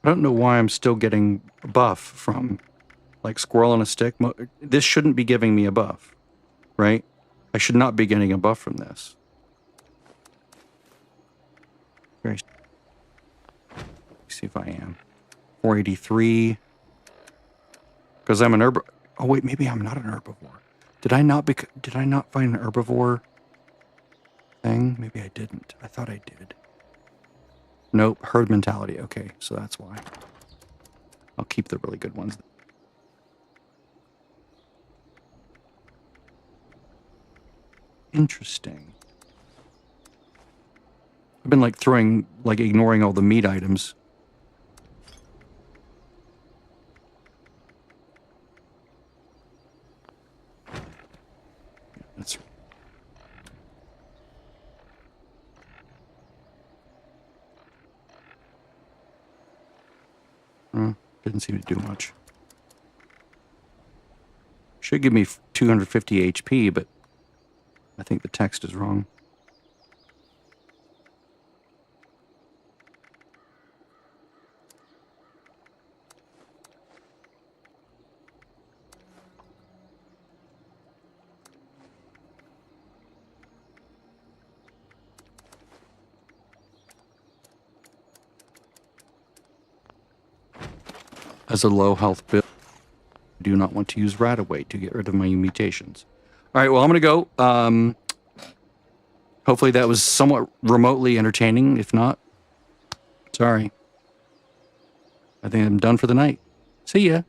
A: I don't know why I'm still getting a buff from, like, squirrel on a stick. This shouldn't be giving me a buff, right? I should not be getting a buff from this. Very. See if I am. 483. Because I'm an herb. Oh wait, maybe I'm not an herbivore. Did I not find an herbivore thing? Maybe I didn't. I thought I did. Nope, herd mentality. Okay, so that's why. I'll keep the really good ones. Interesting. I've been like ignoring all the meat items. That's didn't seem to do much. Should give me 250 HP, but I think the text is wrong. As a low health build, I do not want to use Radaway to get rid of my mutations. All right, well, I'm going to go. Hopefully that was somewhat remotely entertaining. If not, sorry. I think I'm done for the night. See ya.